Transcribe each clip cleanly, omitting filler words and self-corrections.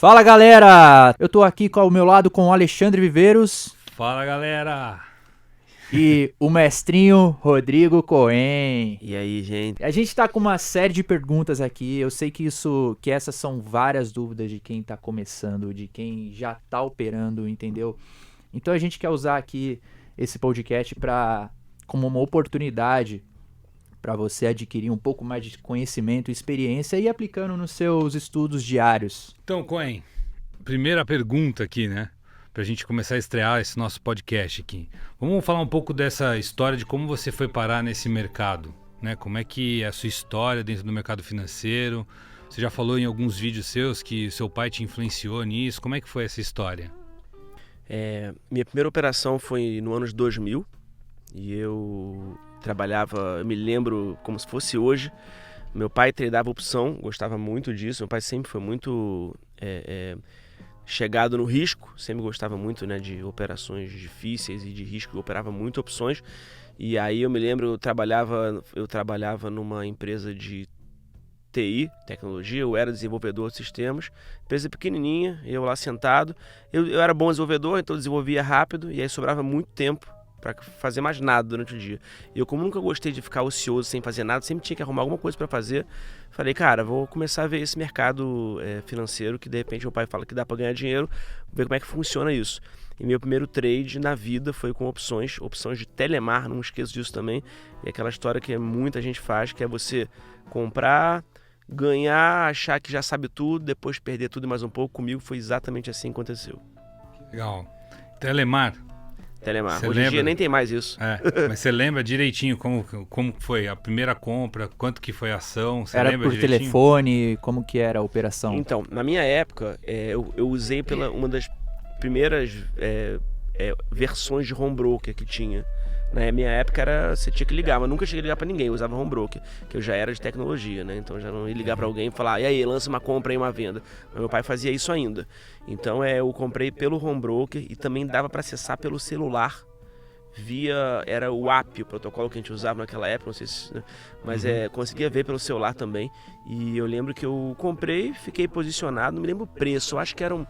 Fala galera, eu tô aqui ao meu lado com o Alexandre Viveiros. Fala galera! E o mestrinho Rodrigo Cohen. E aí, gente? A gente tá com uma série de perguntas aqui. Eu sei que essas são várias dúvidas de quem tá começando, de quem já tá operando, entendeu? Então a gente quer usar aqui esse podcast como uma oportunidade para você adquirir um pouco mais de conhecimento e experiência e ir aplicando nos seus estudos diários. Então, Cohen, primeira pergunta aqui, né? Pra gente começar a estrear esse nosso podcast aqui. Vamos falar um pouco dessa história de como você foi parar nesse mercado, né? Como é que é a sua história dentro do mercado financeiro? Você já falou em alguns vídeos seus que seu pai te influenciou nisso. Como é que foi essa história? Minha primeira operação foi no ano de 2000 e eu me lembro como se fosse hoje. Meu pai tradava opção, gostava muito disso. Meu pai sempre foi muito chegado no risco, sempre gostava muito, né, de operações difíceis e de risco, operava muito opções. E aí eu me lembro, eu trabalhava numa empresa de TI, tecnologia, eu era desenvolvedor de sistemas, empresa pequenininha, eu lá sentado. Eu era bom desenvolvedor, então eu desenvolvia rápido e aí sobrava muito tempo para fazer mais nada durante o dia. E eu, como nunca gostei de ficar ocioso sem fazer nada, sempre tinha que arrumar alguma coisa para fazer. Falei, cara, vou começar a ver esse mercado financeiro, que de repente meu pai fala que dá para ganhar dinheiro, ver como é que funciona isso. E meu primeiro trade na vida foi com opções de Telemar, não esqueço disso também. E aquela história que muita gente faz, que é você comprar, ganhar, achar que já sabe tudo, depois perder tudo e mais um pouco. Comigo foi exatamente assim que aconteceu. Legal. Telemar, hoje em dia nem tem mais isso. Mas você lembra direitinho como foi a primeira compra, quanto que foi a ação? Você era lembra por direitinho? telefone? Como que era a operação? Então, na minha época, eu usei uma das primeiras versões de home broker que tinha. Na minha época você tinha que ligar, mas nunca cheguei a ligar pra ninguém, eu usava home broker, que eu já era de tecnologia, né? Então já não ia ligar pra alguém e falar, e aí, lança uma compra e uma venda. Mas meu pai fazia isso ainda. Então eu comprei pelo home broker e também dava pra acessar pelo celular era o app, o protocolo que a gente usava naquela época, não sei se, né? Mas conseguia ver pelo celular também. E eu lembro que eu comprei, fiquei posicionado, não me lembro o preço, eu acho que eram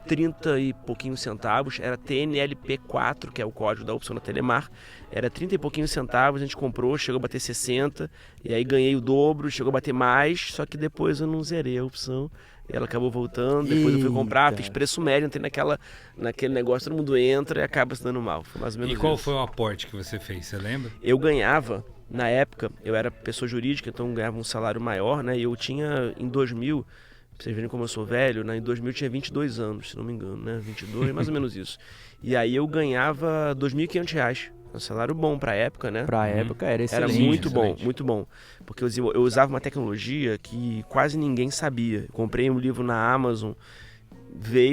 30 e pouquinhos centavos, era TNLP4, que é o código da opção da Telemar, era 30 e pouquinhos centavos, a gente comprou, chegou a bater 60, e aí ganhei o dobro, chegou a bater mais, só que depois eu não zerei a opção, e ela acabou voltando, depois eu fui comprar, fiz preço médio, entrei naquele negócio, todo mundo entra e acaba se dando mal, foi mais ou menos E qual isso. foi o aporte que você fez, você lembra? Eu ganhava, na época, eu era pessoa jurídica, então eu ganhava um salário maior, né, e eu tinha, em 2000, pra vocês verem como eu sou velho, né? Em 2000 eu tinha 22 anos, se não me engano, né? 22, mais ou menos isso. E aí eu ganhava R$ 2.500. Um salário bom pra época, né? Pra época era excelente. Era muito bom, excelente. muito bom. Porque eu usava uma tecnologia que quase ninguém sabia. Eu comprei um livro na Amazon,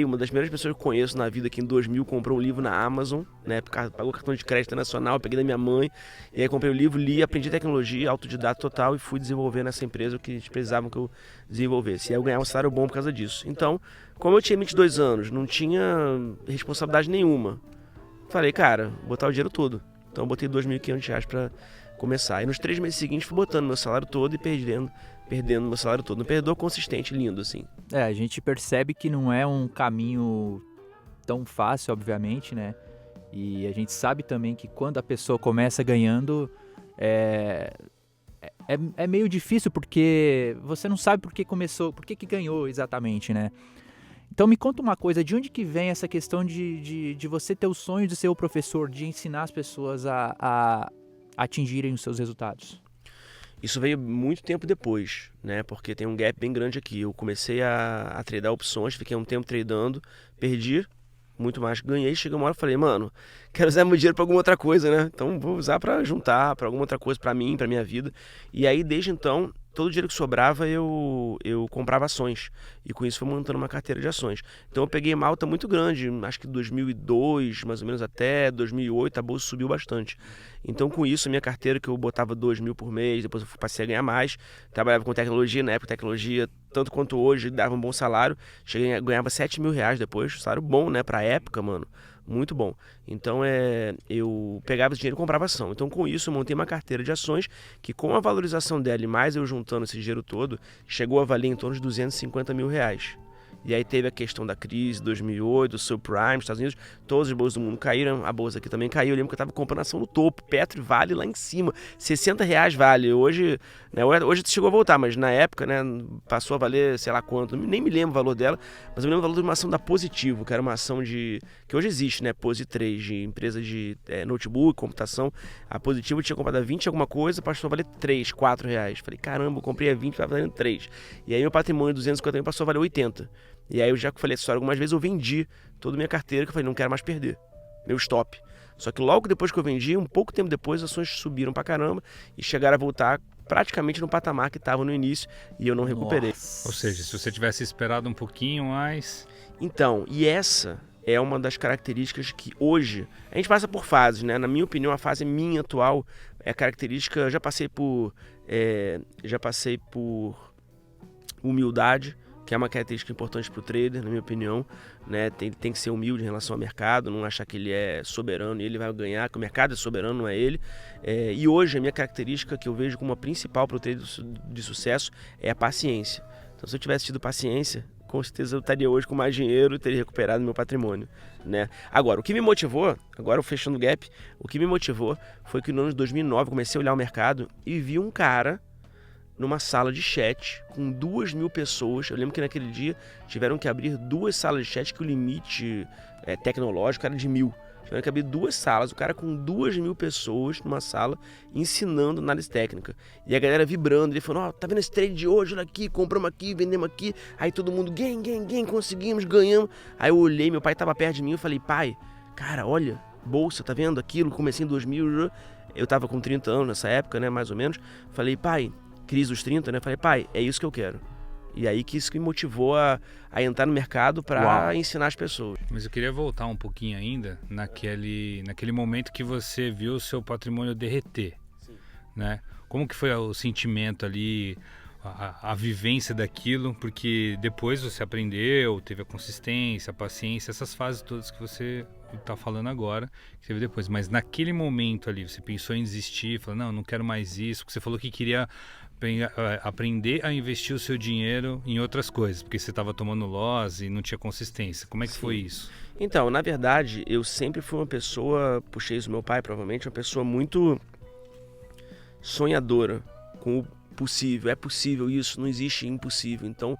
uma das primeiras pessoas que eu conheço na vida que em 2000 comprou um livro na Amazon, né? Pagou cartão de crédito internacional, peguei da minha mãe, e aí comprei o livro, li, aprendi tecnologia, autodidata total e fui desenvolver nessa empresa o que eles precisavam que eu desenvolvesse. E aí eu ganhava um salário bom por causa disso. Então, como eu tinha 22 anos, não tinha responsabilidade nenhuma, falei, cara, vou botar o dinheiro todo. Então eu botei R$ 2.500 para começar. E nos 3 meses seguintes fui botando meu salário todo e perdendo meu salário todo. Um perdedor consistente, lindo, assim. A gente percebe que não é um caminho tão fácil, obviamente, né? E a gente sabe também que quando a pessoa começa ganhando, é meio difícil, porque você não sabe por que começou, por que ganhou exatamente, né? Então me conta uma coisa, de onde que vem essa questão de você ter o sonho de ser o professor, de ensinar as pessoas a atingirem os seus resultados? Isso veio muito tempo depois, né? Porque tem um gap bem grande aqui. Eu comecei a tradar opções, fiquei um tempo tradando, perdi muito mais que ganhei. Chegou uma hora e falei, mano, quero usar meu dinheiro pra alguma outra coisa, né? Então vou usar pra juntar, pra alguma outra coisa, pra mim, pra minha vida. E aí, desde então, todo o dinheiro que sobrava eu comprava ações. E com isso fui montando uma carteira de ações. Então eu peguei uma alta muito grande, acho que 2002, mais ou menos até 2008, a bolsa subiu bastante. Então com isso, a minha carteira, que eu botava 2.000 por mês, depois eu passei a ganhar mais. Trabalhava com tecnologia, na época tecnologia, tanto quanto hoje, dava um bom salário. Ganhava R$7.000 depois, salário bom, né, pra época, mano. Muito bom. Então eu pegava esse dinheiro e comprava ação. Então com isso eu montei uma carteira de ações que, com a valorização dela e mais eu juntando esse dinheiro todo, chegou a valer em torno de R$250.000. E aí teve a questão da crise, 2008, o subprime, Estados Unidos, todas as bolsas do mundo caíram, a bolsa aqui também caiu. Eu lembro que eu estava comprando ação no topo, Petro e Vale lá em cima, R$60 Vale. Hoje, né, hoje chegou a voltar, mas na época, né, passou a valer sei lá quanto, nem me lembro o valor dela, mas eu me lembro o valor de uma ação da Positivo, que era uma ação que hoje existe, né, Posi3, de empresa de notebook, computação. A Positivo tinha comprado a 20 alguma coisa, passou a valer 3, 4 reais. Falei, caramba, eu comprei a 20, vai valendo 3. E aí meu patrimônio de 250 mil passou a valer 80. E aí eu já falei essa história algumas vezes, eu vendi toda a minha carteira, que eu falei, não quero mais perder, meu stop. Só que logo depois que eu vendi, um pouco tempo depois, as ações subiram pra caramba e chegaram a voltar praticamente no patamar que estava no início e eu não recuperei. Nossa. Ou seja, se você tivesse esperado um pouquinho mais... Então, e essa é uma das características que hoje, a gente passa por fases, né? Na minha opinião, a fase minha atual é característica, eu já passei por humildade, que é uma característica importante para o trader, na minha opinião, né? Tem que ser humilde em relação ao mercado, não achar que ele é soberano e ele vai ganhar, que o mercado é soberano, não é ele. E hoje a minha característica que eu vejo como a principal para o trader de sucesso é a paciência. Então, se eu tivesse tido paciência, com certeza eu estaria hoje com mais dinheiro e teria recuperado meu patrimônio, né? Agora, o que me motivou, agora fechando o gap, o que me motivou foi que no ano de 2009 eu comecei a olhar o mercado e vi um cara numa sala de chat com 2.000 pessoas. Eu lembro que naquele dia tiveram que abrir 2 salas de chat, que o limite tecnológico era de 1.000. Tiveram que abrir 2 salas, o cara com 2.000 pessoas numa sala ensinando análise técnica. E a galera vibrando, ele falou, tá vendo esse trade de hoje, olha aqui, compramos aqui, vendemos aqui. Aí todo mundo, gain, conseguimos, ganhamos. Aí eu olhei, meu pai tava perto de mim, eu falei, pai, cara, olha, bolsa, tá vendo aquilo? Comecei em 2000, eu tava com 30 anos nessa época, né, mais ou menos. Falei, pai, crise dos 30, né? Falei, pai, é isso que eu quero. E aí que isso que me motivou a entrar no mercado para ensinar as pessoas. Mas eu queria voltar um pouquinho ainda naquele momento que você viu o seu patrimônio derreter. Sim. Né? Como que foi o sentimento ali, a vivência daquilo? Porque depois você aprendeu, teve a consistência, a paciência, essas fases todas que você está falando agora, que teve depois. Mas naquele momento ali, você pensou em desistir, falou, não quero mais isso, porque você falou que queria aprender a investir o seu dinheiro em outras coisas, porque você estava tomando loss e não tinha consistência. Como é que Sim. foi isso? Então, na verdade, eu sempre fui uma pessoa, puxei isso do meu pai, provavelmente, uma pessoa muito sonhadora com o possível. É possível isso, não existe impossível. Então,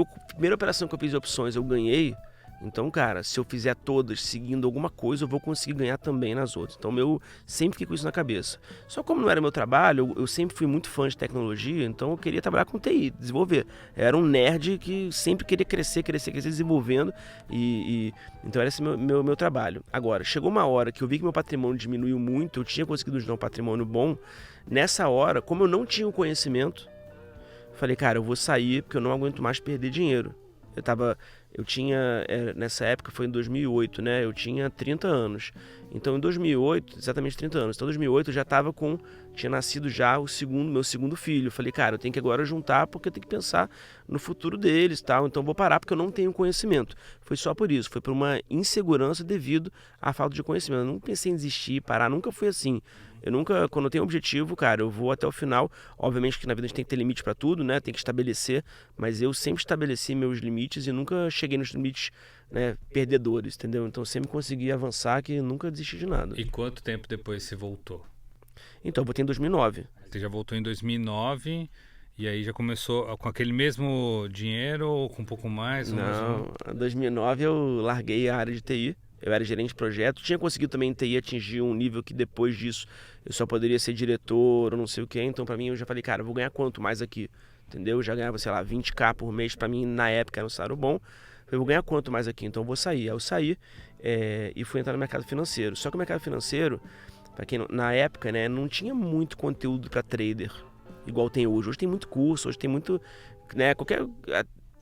a primeira operação que eu fiz de opções eu ganhei, então, cara, se eu fizer todas seguindo alguma coisa, eu vou conseguir ganhar também nas outras. Então, eu sempre fiquei com isso na cabeça. Só como não era meu trabalho, eu sempre fui muito fã de tecnologia, então eu queria trabalhar com TI, desenvolver. Eu era um nerd que sempre queria crescer, desenvolvendo, então era esse meu trabalho. Agora, chegou uma hora que eu vi que meu patrimônio diminuiu muito, eu tinha conseguido gerar um patrimônio bom. Nessa hora, como eu não tinha o conhecimento, falei, cara, eu vou sair porque eu não aguento mais perder dinheiro. Eu tinha, nessa época foi em 2008, né? Eu tinha 30 anos. Então em 2008, exatamente 30 anos. Então em 2008 eu já tinha nascido já meu segundo filho. Eu falei, cara, eu tenho que agora juntar porque eu tenho que pensar no futuro deles, tal. Então eu vou parar porque eu não tenho conhecimento. Foi só por isso, foi por uma insegurança devido à falta de conhecimento. Eu não pensei em desistir, parar, nunca fui assim. Quando eu tenho um objetivo, cara, eu vou até o final. Obviamente que na vida a gente tem que ter limite para tudo, né? Tem que estabelecer, mas eu sempre estabeleci meus limites e nunca cheguei nos limites, né, perdedores, entendeu? Então eu sempre consegui avançar, que nunca desisti de nada. E quanto tempo depois você voltou? Então, eu voltei em 2009. Você já voltou em 2009 e aí já começou com aquele mesmo dinheiro ou com um pouco mais? Não, em 2009 eu larguei a área de TI. Eu era gerente de projeto, tinha conseguido também em TI atingir um nível que depois disso eu só poderia ser diretor ou não sei o que. Então pra mim eu já falei, cara, eu vou ganhar quanto mais aqui? Entendeu? Eu já ganhava, sei lá, 20k por mês, pra mim na época era um salário bom. Eu vou ganhar quanto mais aqui? Então eu vou sair. Aí eu saí e fui entrar no mercado financeiro. Só que o mercado financeiro, pra quem na época, né, não tinha muito conteúdo pra trader, igual tem hoje. Hoje tem muito curso, hoje tem muito, né,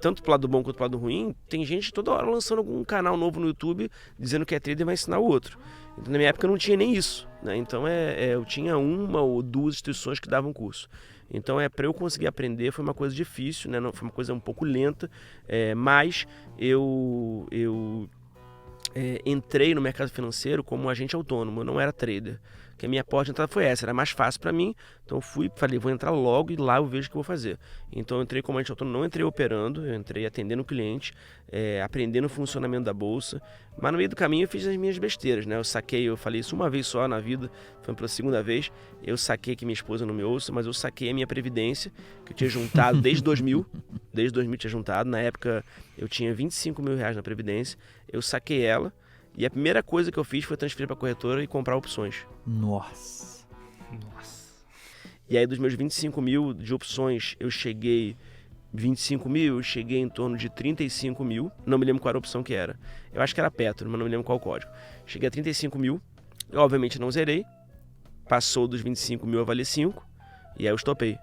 tanto pro lado bom quanto pro lado ruim, tem gente toda hora lançando algum canal novo no YouTube, dizendo que é trader e vai ensinar o outro. Então na minha época não tinha nem isso, né? Então eu tinha 1 ou 2 instituições que davam curso. Então para eu conseguir aprender foi uma coisa difícil, né? Não, foi uma coisa um pouco lenta, mas eu entrei no mercado financeiro como agente autônomo, eu não era trader. que a minha porta de entrada foi essa, era mais fácil para mim, então falei, vou entrar logo e lá eu vejo o que eu vou fazer. Então eu entrei como agente autônomo, não entrei operando, eu entrei atendendo o cliente, aprendendo o funcionamento da bolsa, mas no meio do caminho eu fiz as minhas besteiras, né? Eu falei isso uma vez só na vida, foi pela segunda vez, eu saquei que minha esposa não me ouça, mas eu saquei a minha previdência, que eu tinha juntado desde 2000 tinha juntado, na época eu tinha 25 mil reais na previdência, eu saquei ela, e a primeira coisa que eu fiz foi transferir para a corretora e comprar opções. Nossa. E aí dos meus 25 mil de opções, eu cheguei 25 mil, eu cheguei em torno de 35 mil, não me lembro qual era a opção que era. Eu acho que era Petro, mas não me lembro qual o código. Cheguei a 35 mil, eu obviamente não zerei, passou dos 25 mil a valer 5, e aí eu estopei.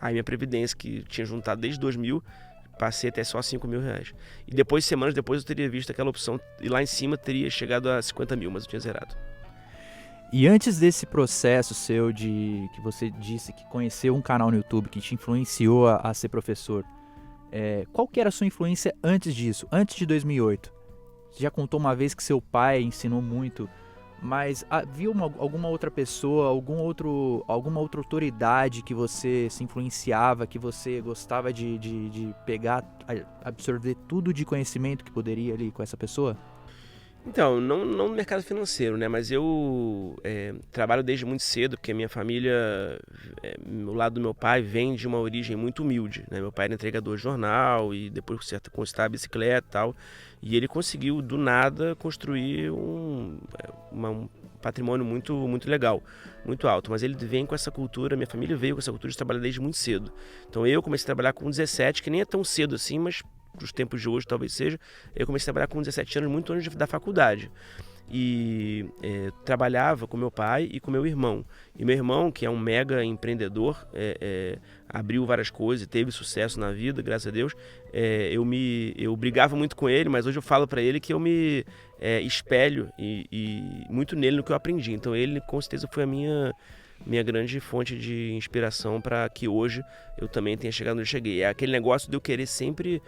Aí minha previdência, que tinha juntado desde 2000, passei até só 5 mil reais. E depois, semanas depois, eu teria visto aquela opção, e lá em cima teria chegado a 50 mil, mas eu tinha zerado. E antes desse processo seu que você disse que conheceu um canal no YouTube que te influenciou a ser professor, qual que era a sua influência antes disso, antes de 2008? Você já contou uma vez que seu pai ensinou muito, mas havia alguma outra pessoa, alguma outra autoridade que você se influenciava, que você gostava de pegar, absorver tudo de conhecimento que poderia ali com essa pessoa? Então, não no mercado financeiro, né? Mas eu trabalho desde muito cedo, porque a minha família, o lado do meu pai, vem de uma origem muito humilde, né? Meu pai era entregador de jornal e depois consertava bicicleta e tal. E ele conseguiu, do nada, construir um patrimônio muito, muito legal, muito alto. Mas ele vem com essa cultura, minha família veio com essa cultura de trabalhar desde muito cedo. Então eu comecei a trabalhar com 17, que nem é tão cedo assim, mas dos tempos de hoje talvez seja. Eu comecei a trabalhar com 17 anos, muito antes da faculdade. E trabalhava com meu pai e com meu irmão. E meu irmão, que é um mega empreendedor, abriu várias coisas e teve sucesso na vida, graças a Deus. Eu brigava muito com ele, mas hoje eu falo para ele que eu me espelho e muito nele no que eu aprendi. Então ele com certeza foi a minha grande fonte de inspiração para que hoje eu também tenha chegado onde eu cheguei. É aquele negócio de eu querer sempre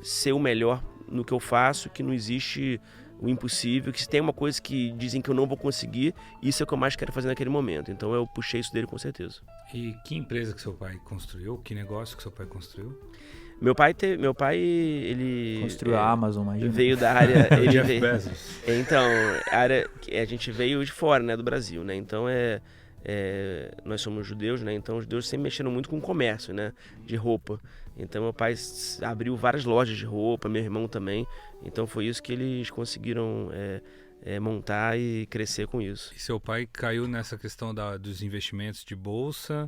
ser o melhor no que eu faço, que não existe o impossível, que se tem uma coisa que dizem que eu não vou conseguir, isso é o que eu mais quero fazer naquele momento. Então eu puxei isso dele com certeza. E que empresa que seu pai construiu? Que negócio que seu pai construiu? Meu pai ele construiu a Amazon, imagina. Veio da área... ele Jeff Bezos. Então, a gente veio de fora, né, do Brasil, né? Então nós somos judeus, né? Então os judeus sempre mexeram muito com o comércio, né? De roupa. Então meu pai abriu várias lojas de roupa, meu irmão também. Então foi isso que eles conseguiram montar e crescer com isso. E seu pai caiu nessa questão dos investimentos de bolsa?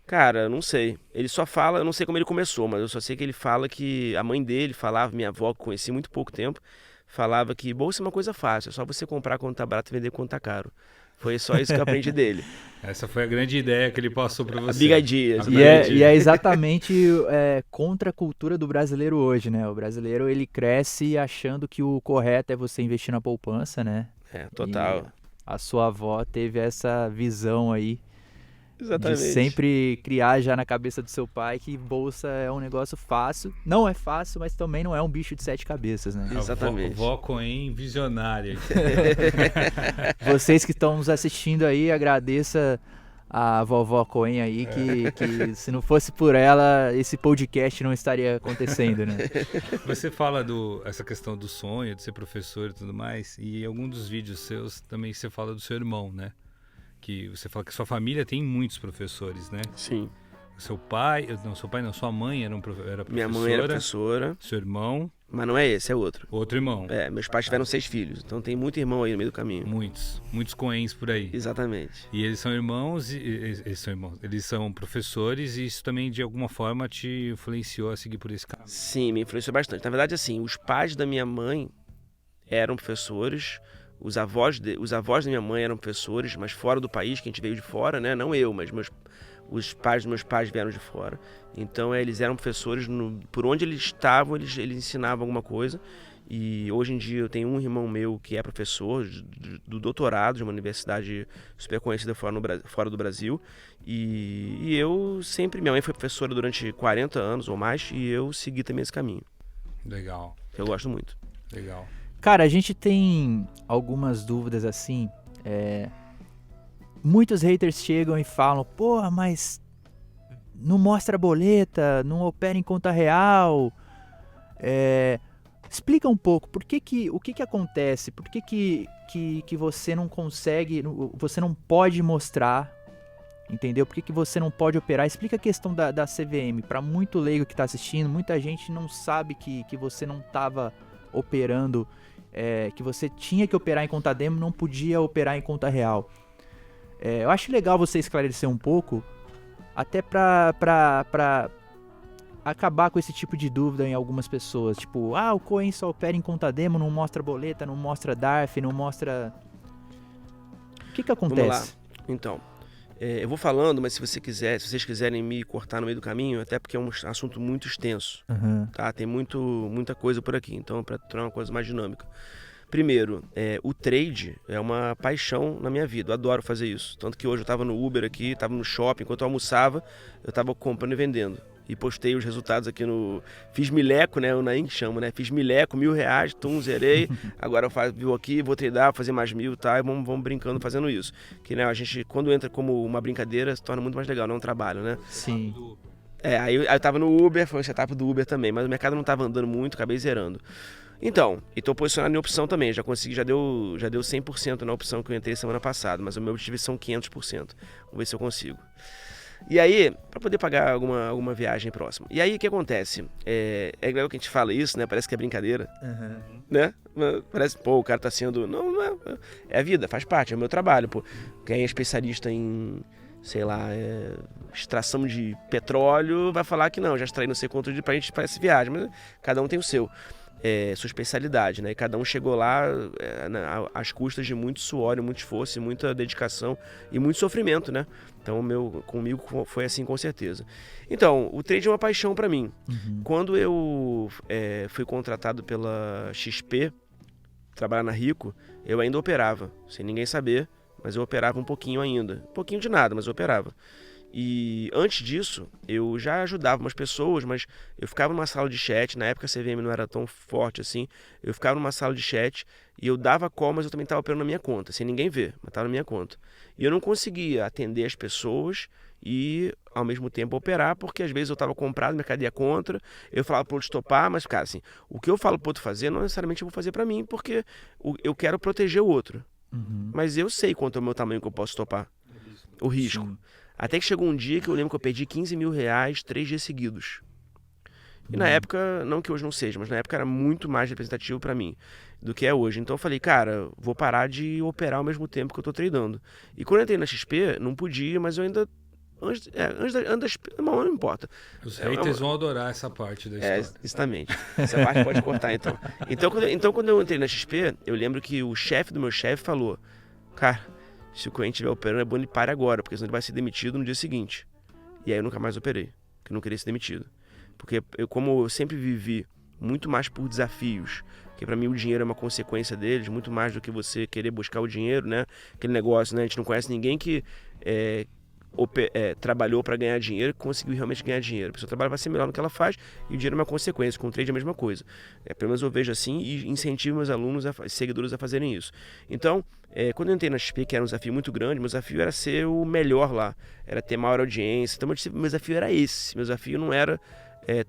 Cara, não sei. Ele só fala, eu não sei como ele começou, mas eu só sei que ele fala que a mãe dele falava, minha avó, que conheci muito pouco tempo, falava que bolsa é uma coisa fácil, é só você comprar quando tá barato e vender quando tá caro. Foi só isso que eu aprendi dele. Essa foi a grande ideia que ele passou para você. A bigadia. E é exatamente contra a cultura do brasileiro hoje, né? O brasileiro, ele cresce achando que o correto é você investir na poupança, né? Total. E a sua avó teve essa visão aí. Exatamente. De sempre criar já na cabeça do seu pai que bolsa é um negócio fácil. Não é fácil, mas também não é um bicho de 7 cabeças, né? Exatamente. Vó Coen visionária. Vocês que estão nos assistindo aí, agradeça a vovó Coen aí, que se não fosse por ela, esse podcast não estaria acontecendo, né? Você fala essa questão do sonho, de ser professor e tudo mais, e em algum dos vídeos seus também você fala do seu irmão, né? Que você fala que sua família tem muitos professores, né? Sim. Sua mãe era professora. Minha mãe era professora. Seu irmão. Mas não é esse, é outro. Outro irmão. Meus pais tiveram 6 filhos, então tem muito irmão aí no meio do caminho. Muitos Coens por aí. Exatamente. E eles são irmãos, eles são professores e isso também de alguma forma te influenciou a seguir por esse caminho? Sim, me influenciou bastante. Na verdade, assim, os pais da minha mãe eram professores. Os avós da minha mãe eram professores, mas fora do país, que a gente veio de fora, né? Não eu, mas os pais dos meus pais vieram de fora. Então eles eram professores, por onde eles estavam, eles ensinavam alguma coisa. E hoje em dia eu tenho um irmão meu que é professor do doutorado de uma universidade super conhecida fora do Brasil. E eu sempre, minha mãe foi professora durante 40 anos ou mais, e eu segui também esse caminho. Legal. Eu gosto muito. Legal. Cara, a gente tem algumas dúvidas assim, Muitos haters chegam e falam, porra, mas não mostra boleta, não opera em conta real. Explica um pouco, o que acontece? Por que você não consegue, você não pode mostrar, entendeu? Por que você não pode operar? Explica a questão da CVM. Para muito leigo que está assistindo, muita gente não sabe que você não estava operando, que você tinha que operar em conta demo, não podia operar em conta real. Eu acho legal você esclarecer um pouco, até para acabar com esse tipo de dúvida em algumas pessoas. Tipo, o Coin só opera em conta demo, não mostra boleta, não mostra DARF, não mostra... O que acontece? Vamos lá. Então, eu vou falando, mas se vocês quiserem me cortar no meio do caminho, até porque é um assunto muito extenso, tá? Tem muita coisa por aqui, então para tornar uma coisa mais dinâmica. Primeiro, o trade é uma paixão na minha vida, eu adoro fazer isso. Tanto que hoje eu estava no Uber aqui, estava no shopping, enquanto eu almoçava, eu estava comprando e vendendo. E postei os resultados aqui no... Fiz mileco, né? O Naim que chama, né? Fiz mileco, R$1.000, zerei. Agora eu viu aqui, vou tradar, fazer mais 1.000, tá? E vamos brincando fazendo isso. Que, né, a gente, quando entra como uma brincadeira, se torna muito mais legal, não é um trabalho, né? Sim. Aí eu tava no Uber, foi um setup do Uber também, mas o mercado não tava andando muito, acabei zerando. Então, e tô posicionado em opção também, já consegui, já deu 100% na opção que eu entrei semana passada, mas o meu objetivo são 500%. Vamos ver se eu consigo. E aí, para poder pagar alguma viagem próxima. E aí, o que acontece? É legal que a gente fala isso, né? Parece que é brincadeira, né? Parece, o cara tá sendo... Não é a vida, faz parte, é o meu trabalho, pô. Quem é especialista em, sei lá, extração de petróleo, vai falar que não, já extraí não sei quanto pra gente para essa viagem, mas cada um tem o seu. Sua especialidade, né? E cada um chegou lá às custas de muito suor, muito esforço, muita dedicação e muito sofrimento, né? Então, comigo foi assim, com certeza. Então, o trade é uma paixão para mim. Quando eu fui contratado pela XP, trabalhar na Rico, eu ainda operava, sem ninguém saber, mas eu operava um pouquinho ainda. Um pouquinho de nada, mas eu operava. E antes disso, eu já ajudava umas pessoas, mas eu ficava numa sala de chat, na época a CVM não era tão forte assim, eu ficava numa sala de chat e eu dava call, mas eu também estava operando na minha conta, sem ninguém ver, mas estava na minha conta. E eu não conseguia atender as pessoas e ao mesmo tempo operar, porque às vezes eu estava comprado, o mercado ia contra, eu falava para o outro stopar, mas cara, assim, o que eu falo para o outro fazer, não necessariamente eu vou fazer para mim, porque eu quero proteger o outro. Mas eu sei quanto é o meu tamanho que eu posso stopar, o risco. Sim. Até que chegou um dia que eu lembro que eu perdi R$15 mil 3 dias seguidos. E na época, não que hoje não seja, mas na época era muito mais representativo para mim do que é hoje. Então eu falei, cara, vou parar de operar ao mesmo tempo que eu tô tradando. E quando eu entrei na XP, não podia, mas eu ainda... não importa. Os haters vão adorar essa parte da história. Exatamente. Essa parte pode cortar, então. Então, quando eu entrei na XP, eu lembro que o chefe do meu chefe falou, cara, se o cliente estiver operando, é bom ele pare agora, porque senão ele vai ser demitido no dia seguinte. E aí eu nunca mais operei, porque eu não queria ser demitido. Porque como eu sempre vivi muito mais por desafios, porque para mim o dinheiro é uma consequência deles, muito mais do que você querer buscar o dinheiro, né? Aquele negócio, né? A gente não conhece ninguém que trabalhou para ganhar dinheiro e conseguiu realmente ganhar dinheiro. A pessoa trabalha para ser melhor no que ela faz e o dinheiro é uma consequência. Com o trade é a mesma coisa. Pelo menos eu vejo assim e incentivo meus alunos, seguidores a fazerem isso. Então, quando eu entrei na XP, que era um desafio muito grande, meu desafio era ser o melhor lá, era ter maior audiência. Então, meu desafio era esse. Meu desafio não era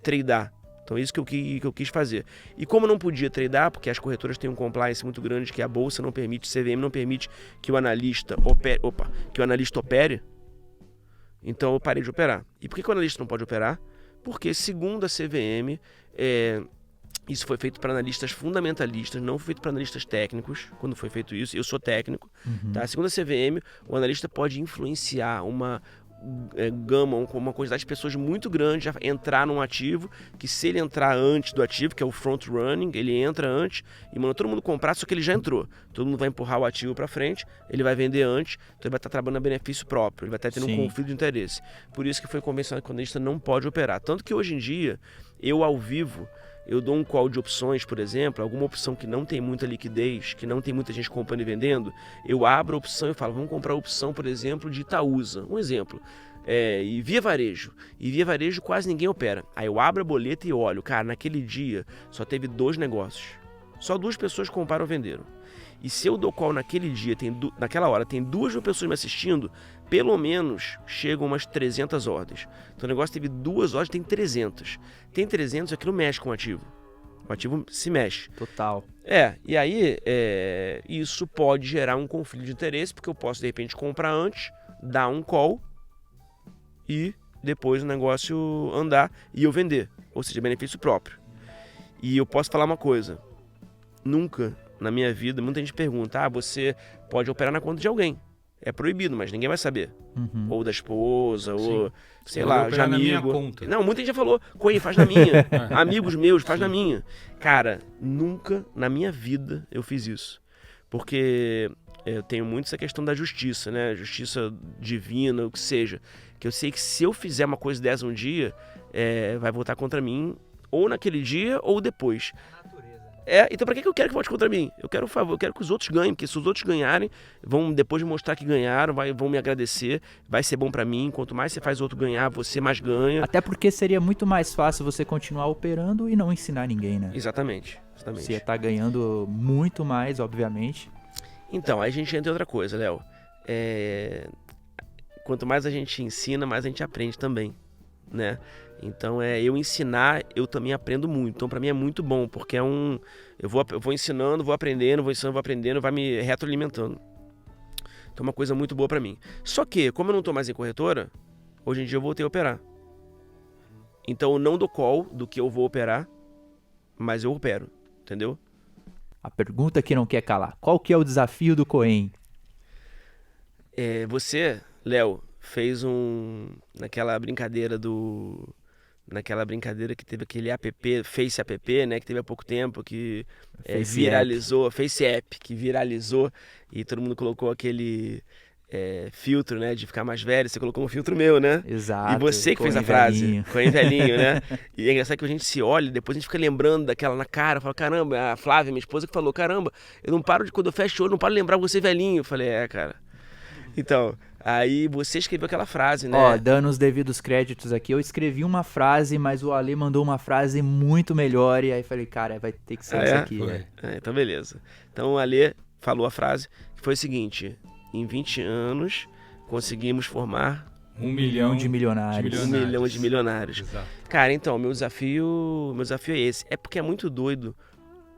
tradar. Então, isso que eu quis fazer. E como eu não podia tradar, porque as corretoras têm um compliance muito grande, que a bolsa não permite, CVM não permite que o analista opere, então eu parei de operar. E por que o analista não pode operar? Porque, segundo a CVM, isso foi feito para analistas fundamentalistas, não foi feito para analistas técnicos. Quando foi feito isso, eu sou técnico. Tá? Segundo a CVM, o analista pode influenciar uma uma quantidade de pessoas muito grande a entrar num ativo, que se ele entrar antes do ativo, que é o front running, ele entra antes e manda todo mundo comprar, só que ele já entrou. Todo mundo vai empurrar o ativo para frente, ele vai vender antes, então ele vai estar trabalhando a benefício próprio, ele vai estar tendo um conflito de interesse. Por isso que foi convencionado que o analista não pode operar. Tanto que hoje em dia, eu ao vivo, eu dou um call de opções, por exemplo, alguma opção que não tem muita liquidez, que não tem muita gente comprando e vendendo, eu abro a opção e falo, vamos comprar a opção, por exemplo, de Itaúsa, um exemplo, e Via Varejo. E Via Varejo quase ninguém opera. Aí eu abro a boleta e olho, cara, naquele dia só teve 2 negócios. Só 2 pessoas compraram ou venderam. E se eu dou call naquele dia, naquela hora, tem 2.000 pessoas me assistindo, pelo menos chegam umas 300 ordens. Então o negócio teve 2 ordens, tem 300. Tem 300, aquilo mexe com o ativo. O ativo se mexe. Total. E aí isso pode gerar um conflito de interesse, porque eu posso de repente comprar antes, dar um call e depois o negócio andar e eu vender. Ou seja, benefício próprio. E eu posso falar uma coisa. Nunca na minha vida, muita gente pergunta, você pode operar na conta de alguém. É proibido, mas ninguém vai saber. Ou da esposa, ou sei lá, de amigo. Não, muita gente já falou, Coen, faz na minha. Amigos meus, faz na minha. Cara, nunca na minha vida eu fiz isso. Porque eu tenho muito essa questão da justiça, né? Justiça divina, o que seja. Que eu sei que se eu fizer uma coisa dessa um dia, vai voltar contra mim, ou naquele dia, ou depois. Então pra que eu quero que volte contra mim? Eu quero que os outros ganhem, porque se os outros ganharem, vão depois de mostrar que ganharam, vão me agradecer, vai ser bom pra mim. Quanto mais você faz o outro ganhar, você mais ganha. Até porque seria muito mais fácil você continuar operando e não ensinar ninguém, né? Exatamente. Você ia estar ganhando muito mais, obviamente. Então, aí a gente entra em outra coisa, Léo. Quanto mais a gente ensina, mais a gente aprende também, né? Então, eu ensinar, eu também aprendo muito. Então, para mim é muito bom, porque eu vou ensinando, vou aprendendo, vai me retroalimentando. Então, é uma coisa muito boa para mim. Só que, como eu não tô mais em corretora, hoje em dia eu voltei a operar. Então, eu não dou call do que eu vou operar, mas eu opero, entendeu? A pergunta que não quer calar. Qual que é o desafio do Coen? Você, Léo, fez naquela brincadeira que teve aquele Face App, né, que teve há pouco tempo, que viralizou, Face App, que viralizou, e todo mundo colocou aquele filtro, né, de ficar mais velho. Você colocou um filtro meu, né? Exato. E você que fez a frase, Coen velhinho, né? E é engraçado que a gente se olha, depois a gente fica lembrando daquela na cara, fala, caramba, a Flávia, minha esposa, que falou, caramba, eu não paro quando eu fecho o olho, não paro de lembrar você velhinho. Eu falei, cara. Então, aí você escreveu aquela frase, né? Dando os devidos créditos aqui, eu escrevi uma frase, mas o Ale mandou uma frase muito melhor, e aí falei, cara, vai ter que ser isso aqui. Então, beleza. Então, o Ale falou a frase, que foi o seguinte, em 20 anos, conseguimos formar 1 milhão de milionários. 1 milhão de milionários. Exato. Cara, então, meu desafio é esse. É porque é muito doido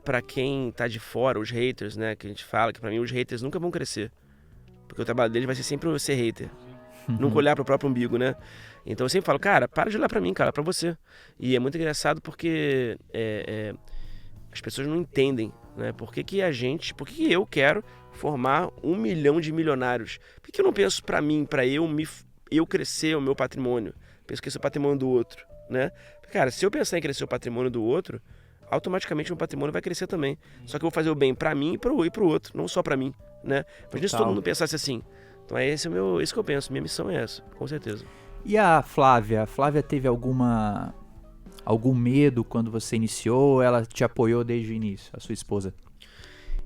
pra quem tá de fora, os haters, né, que a gente fala, que pra mim os haters nunca vão crescer. Porque o trabalho deles vai ser sempre ser hater. Nunca olhar pro próprio umbigo, né? Então eu sempre falo, cara, para de olhar pra mim, cara, pra você. E é muito engraçado porque as pessoas não entendem, né? Por que eu quero formar 1 milhão de milionários? Por que eu não penso pra mim, pra eu crescer o meu patrimônio? Penso que esse é o patrimônio do outro, né? Cara, se eu pensar em crescer o patrimônio do outro, automaticamente o meu patrimônio vai crescer também. Só que eu vou fazer o bem pra mim e pro outro, não só pra mim, né? Imagina se todo mundo pensasse assim. Então esse que eu penso, minha missão é essa, com certeza. E a Flávia? A Flávia teve algum medo quando você iniciou, ou ela te apoiou desde o início, a sua esposa?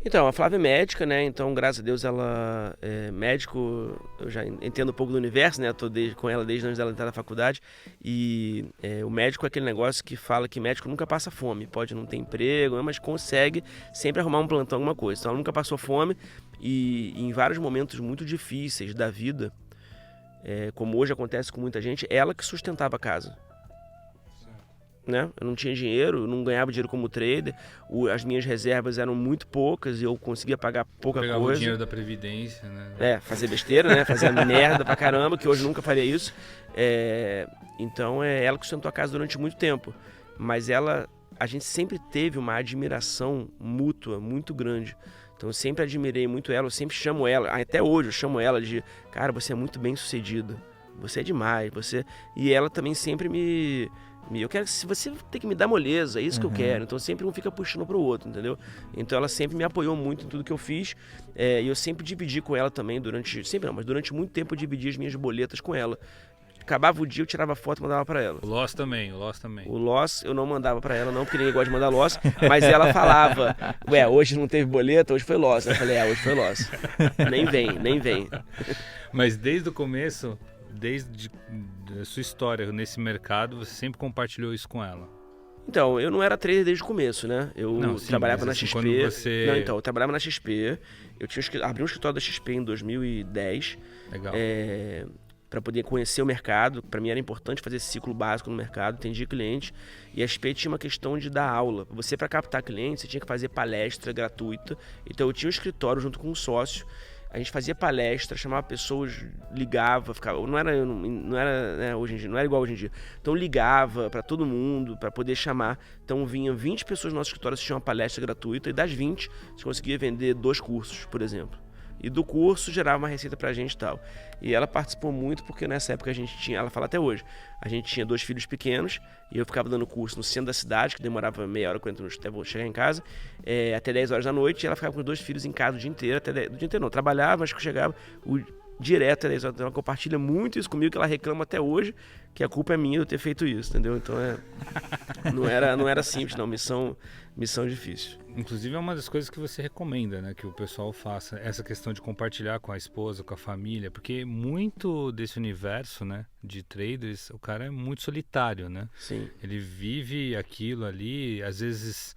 Então, a Flávia é médica, né? Então, graças a Deus, ela é médico. Eu já entendo um pouco do universo, né? Eu tô com ela desde antes dela entrar na faculdade. E o médico é aquele negócio que fala que médico nunca passa fome. Pode não ter emprego, mas consegue sempre arrumar um plantão, alguma coisa. Então, ela nunca passou fome. E em vários momentos muito difíceis da vida, como hoje acontece com muita gente, ela que sustentava a casa. Né? Eu não tinha dinheiro, eu não ganhava dinheiro como trader, as minhas reservas eram muito poucas e eu conseguia pagar pouca coisa. Pegava o dinheiro da Previdência, né? Fazer besteira, né? Fazer merda pra caramba, que hoje nunca faria isso. Então, ela que sustentou a casa durante muito tempo. Mas a gente sempre teve uma admiração mútua muito grande. Então, eu sempre admirei muito ela, eu sempre chamo ela, até hoje eu chamo ela de, cara, você é muito bem sucedida, você é demais, E ela também sempre eu quero, se você tem que me dar moleza, é isso que eu quero. Então sempre um fica puxando pro outro, entendeu? Então ela sempre me apoiou muito em tudo que eu fiz. E eu sempre dividi com ela também, durante muito tempo eu dividi as minhas boletas com ela. Acabava o dia, eu tirava foto e mandava pra ela. O loss também. O loss eu não mandava pra ela, não, porque ninguém gosta de mandar loss. Mas ela falava, hoje não teve boleta, hoje foi loss. Eu falei, hoje foi loss. Nem vem. Mas desde o começo, desde a sua história nesse mercado, você sempre compartilhou isso com ela? Então, eu não era trader desde o começo, né? Eu trabalhava na XP. Quando você... Não, então, eu trabalhava na XP. Eu abri um escritório da XP em 2010. Legal. Para poder conhecer o mercado. Para mim era importante fazer esse ciclo básico no mercado, atendia clientes. E a XP tinha uma questão de dar aula. Você, para captar clientes, você tinha que fazer palestra gratuita. Então eu tinha um escritório junto com um sócio. A gente fazia palestra, chamava pessoas, ligava, ficava, não era né, hoje em dia, não era igual hoje em dia. Então ligava para todo mundo, para poder chamar. Então vinham 20 pessoas no nosso escritório assistir uma palestra gratuita, e das 20 você conseguia vender 2 cursos, por exemplo. E do curso gerava uma receita pra gente e tal. E ela participou muito porque nessa época a gente tinha, ela fala até hoje, a gente tinha 2 filhos pequenos e eu ficava dando curso no centro da cidade, que demorava meia hora, 40 minutos até eu chegar em casa, até 10 horas da noite, e ela ficava com os 2 filhos em casa o dia inteiro, do dia inteiro não, trabalhava, mas que chegava direto até 10 horas. Ela compartilha muito isso comigo, que ela reclama até hoje, que a culpa é minha de eu ter feito isso, entendeu? Então não era simples, não, missão difícil. Inclusive é uma das coisas que você recomenda, né, que o pessoal faça, essa questão de compartilhar com a esposa, com a família, porque muito desse universo, né, de traders, o cara é muito solitário, né? Sim. Ele vive aquilo ali, às vezes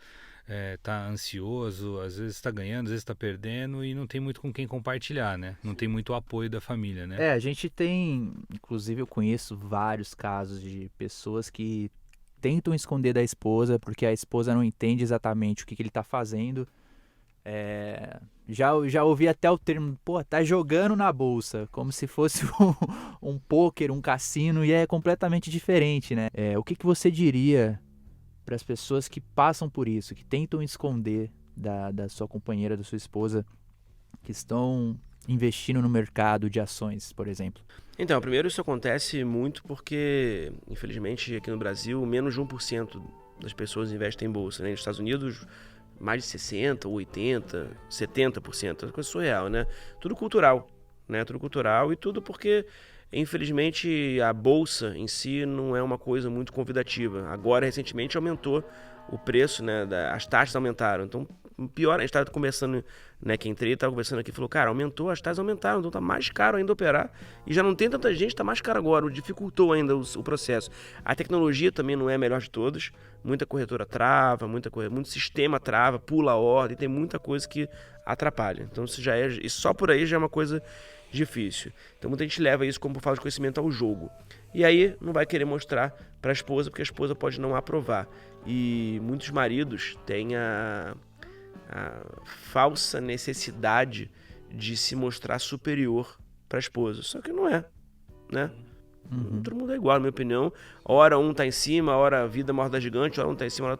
tá ansioso, às vezes tá ganhando, às vezes tá perdendo e não tem muito com quem compartilhar, né? Não tem muito apoio da família, né? A gente tem, inclusive eu conheço vários casos de pessoas que tentam esconder da esposa porque a esposa não entende exatamente o que ele tá fazendo. Já ouvi até o termo, tá jogando na bolsa, como se fosse um pôquer, um cassino, e é completamente diferente, né? O que você diria para as pessoas que passam por isso, que tentam esconder da sua companheira, da sua esposa, que estão investindo no mercado de ações, por exemplo? Então, primeiro isso acontece muito porque, infelizmente, aqui no Brasil, menos de 1% das pessoas investem em bolsa, né? Nos Estados Unidos, mais de 60%, 80%, 70%, é uma coisa surreal, né? Tudo cultural, né? Tudo cultural e tudo porque, infelizmente, a bolsa em si não é uma coisa muito convidativa. Agora, recentemente, aumentou o preço, né? As taxas aumentaram. Então, pior, a gente estava conversando, né? Quem entrei estava conversando aqui, falou, cara, aumentou, as taxas aumentaram, então tá mais caro ainda operar. E já não tem tanta gente, tá mais caro agora, dificultou ainda o processo. A tecnologia também não é a melhor de todas. Muita corretora trava, muito sistema trava, pula a ordem, tem muita coisa que atrapalha. Então, isso só por aí já é uma coisa difícil. Então muita gente leva isso como falta de conhecimento ao jogo. E aí não vai querer mostrar para a esposa, porque a esposa pode não aprovar. E muitos maridos têm a falsa necessidade de se mostrar superior para a esposa. Só que não é, né? Uhum. Todo mundo é igual, na minha opinião. Hora um tá em cima, hora a vida morta da gigante, hora um tá em cima,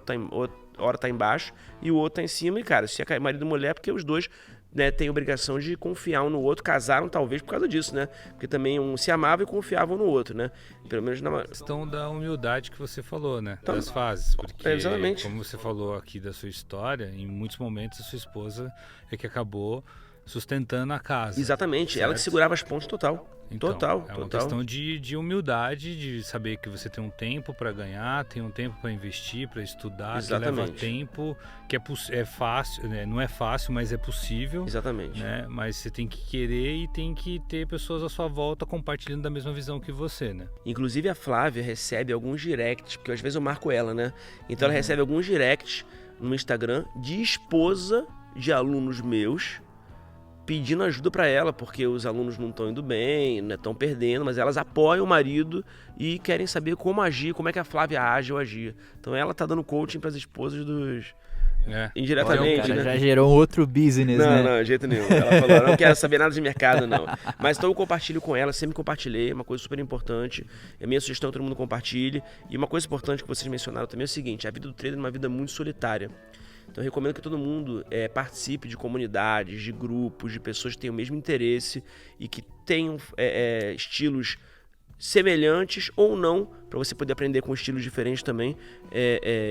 hora tá embaixo, e o outro tá em cima. E cara, se é marido e mulher, porque os dois, né, têm a obrigação de confiar um no outro, casaram talvez por causa disso, né? Porque também um se amava e confiava um no outro, né? Pelo menos na questão da humildade que você falou, né? Então, das fases, porque exatamente. Como você falou aqui da sua história, em muitos momentos a sua esposa é que acabou sustentando a casa. Exatamente, certo? ela que segurava as pontas total. Então, total. É uma questão de humildade, de saber que você tem um tempo para ganhar, tem um tempo para investir, para estudar, Exatamente. que leva tempo, que é fácil, né? Não é fácil, mas é possível. Exatamente. Né? Mas você tem que querer e tem que ter pessoas à sua volta compartilhando da mesma visão que você, né? Inclusive a Flávia recebe alguns directs, porque às vezes eu marco ela, né? Então ela recebe alguns directs no Instagram de esposa de alunos meus, pedindo ajuda para ela, porque os alunos não estão indo bem, né, estão perdendo, mas elas apoiam o marido e querem saber como agir, como é que a Flávia age ou agia. Então ela tá dando coaching para as esposas dos... indiretamente, Olha, né? Já gerou um outro business, né? Não, de jeito nenhum. Ela falou, não quero saber nada de mercado, não. Mas então eu compartilho com ela, sempre compartilhei, é uma coisa super importante. A minha sugestão é que todo mundo compartilhe. E uma coisa importante que vocês mencionaram também é o seguinte, a vida do trader é uma vida muito solitária. Então eu recomendo que todo mundo participe de comunidades, de grupos, de pessoas que tenham o mesmo interesse e que tenham estilos semelhantes ou não, para você poder aprender com estilos diferentes também,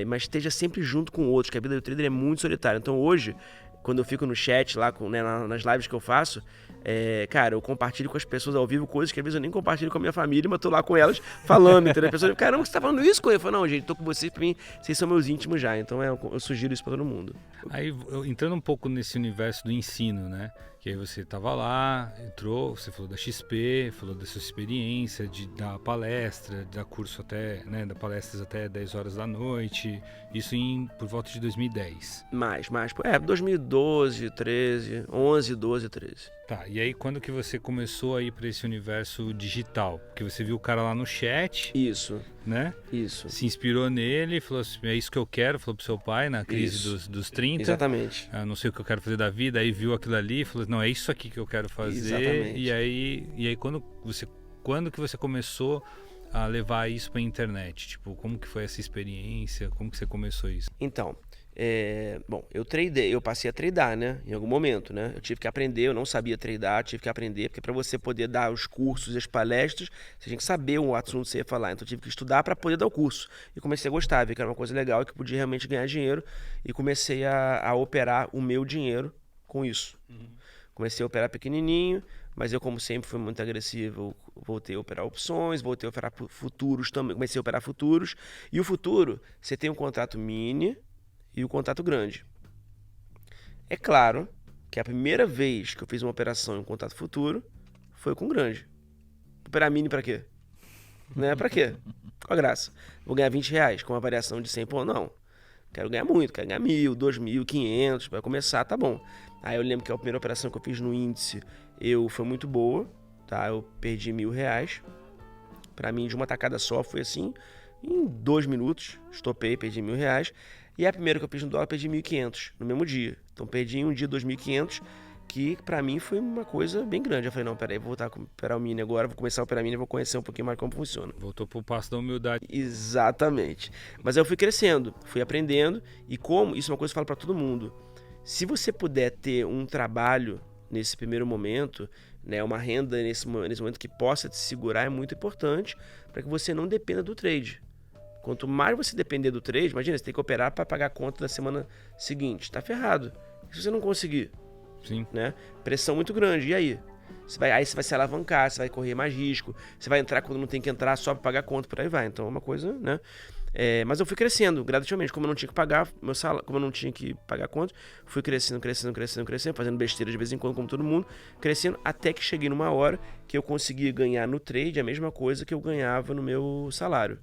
mas esteja sempre junto com outros, que a vida do trader é muito solitária. Então hoje, quando eu fico no chat lá, né, nas lives que eu faço, cara, eu compartilho com as pessoas ao vivo coisas que às vezes eu nem compartilho com a minha família, mas tô lá com elas falando, entendeu? A pessoa, caramba, você tá falando isso com ele? Eu falo, não, gente, tô com vocês, pra mim, vocês são meus íntimos já, então eu sugiro isso pra todo mundo. Aí, entrando um pouco nesse universo do ensino, né? Que aí você tava lá, entrou, você falou da XP, falou da sua experiência, da palestra, da curso até, né, da palestras até 10 horas da noite, isso por volta de 2010. Mais, 2012, 13, 11, 12, 13. Tá, e aí quando que você começou a ir para esse universo digital? Porque você viu o cara lá no chat, Isso, né? isso. Se inspirou nele, falou assim, é isso que eu quero, falou pro seu pai na crise dos 30. Exatamente. Não sei o que eu quero fazer da vida, aí viu aquilo ali, falou, não, é isso aqui que eu quero fazer. Exatamente. E aí quando que você começou a levar isso pra internet? Tipo, como que foi essa experiência? Como que você começou isso? Então, bom, eu passei a tradar, né, em algum momento, né, eu tive que aprender, eu não sabia tradar, tive que aprender, porque para você poder dar os cursos e as palestras, você tinha que saber o assunto que você ia falar, então eu tive que estudar para poder dar o curso, e comecei a gostar, vi que era uma coisa legal, que eu podia realmente ganhar dinheiro, e comecei a operar o meu dinheiro com isso. Comecei a operar pequenininho, mas eu, como sempre, fui muito agressivo, voltei a operar opções, voltei a operar futuros também, comecei a operar futuros, e o futuro, você tem um contrato mini e o contrato grande. É claro que a primeira vez que eu fiz uma operação em um contrato futuro foi com grande. Operar mini pra quê? Né? Pra quê? Qual a graça? Vou ganhar R$20 com uma variação de 100 pontos? Não. Quero ganhar muito, quero ganhar 1.000, 2.000, 500, vai começar, tá bom. Aí eu lembro que a primeira operação que eu fiz no índice, foi muito boa, tá? Eu perdi R$1.000. Pra mim, de uma tacada só, foi assim, em 2 minutos, estopei, perdi R$1.000. E a primeira que eu fiz no dólar, perdi 1.500 no mesmo dia. Então perdi em um dia 2.500, que pra mim foi uma coisa bem grande. Eu falei, não, peraí, vou voltar a operar o mini agora, vou começar a operar o mini e vou conhecer um pouquinho mais como funciona. Voltou pro passo da humildade. Exatamente. Mas aí eu fui crescendo, fui aprendendo, e como, isso é uma coisa que eu falo pra todo mundo, se você puder ter um trabalho nesse primeiro momento, né, uma renda nesse momento que possa te segurar, é muito importante para que você não dependa do trade. Quanto mais você depender do trade, imagina, você tem que operar para pagar a conta da semana seguinte. Tá ferrado. E se você não conseguir? Sim. Né? Pressão muito grande. E aí? Aí você vai se alavancar, você vai correr mais risco, você vai entrar quando não tem que entrar só para pagar a conta, por aí vai. Então é uma coisa, né? Mas eu fui crescendo gradativamente. Como eu não tinha que pagar meu salário, como eu não tinha que pagar a conta, fui crescendo, fazendo besteira de vez em quando, como todo mundo, crescendo, até que cheguei numa hora que eu consegui ganhar no trade a mesma coisa que eu ganhava no meu salário.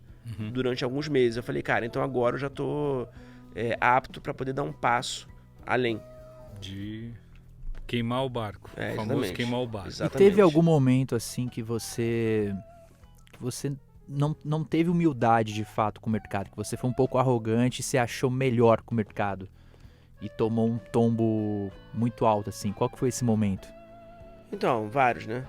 Durante alguns meses. Eu falei, cara, então agora eu já tô apto para poder dar um passo além. De queimar o barco. O famoso Exatamente. queimar o barco. Exatamente. E teve algum momento assim que você não teve humildade de fato com o mercado, que você foi um pouco arrogante e se achou melhor com o mercado e tomou um tombo muito alto assim? Qual que foi esse momento? Então, vários, né?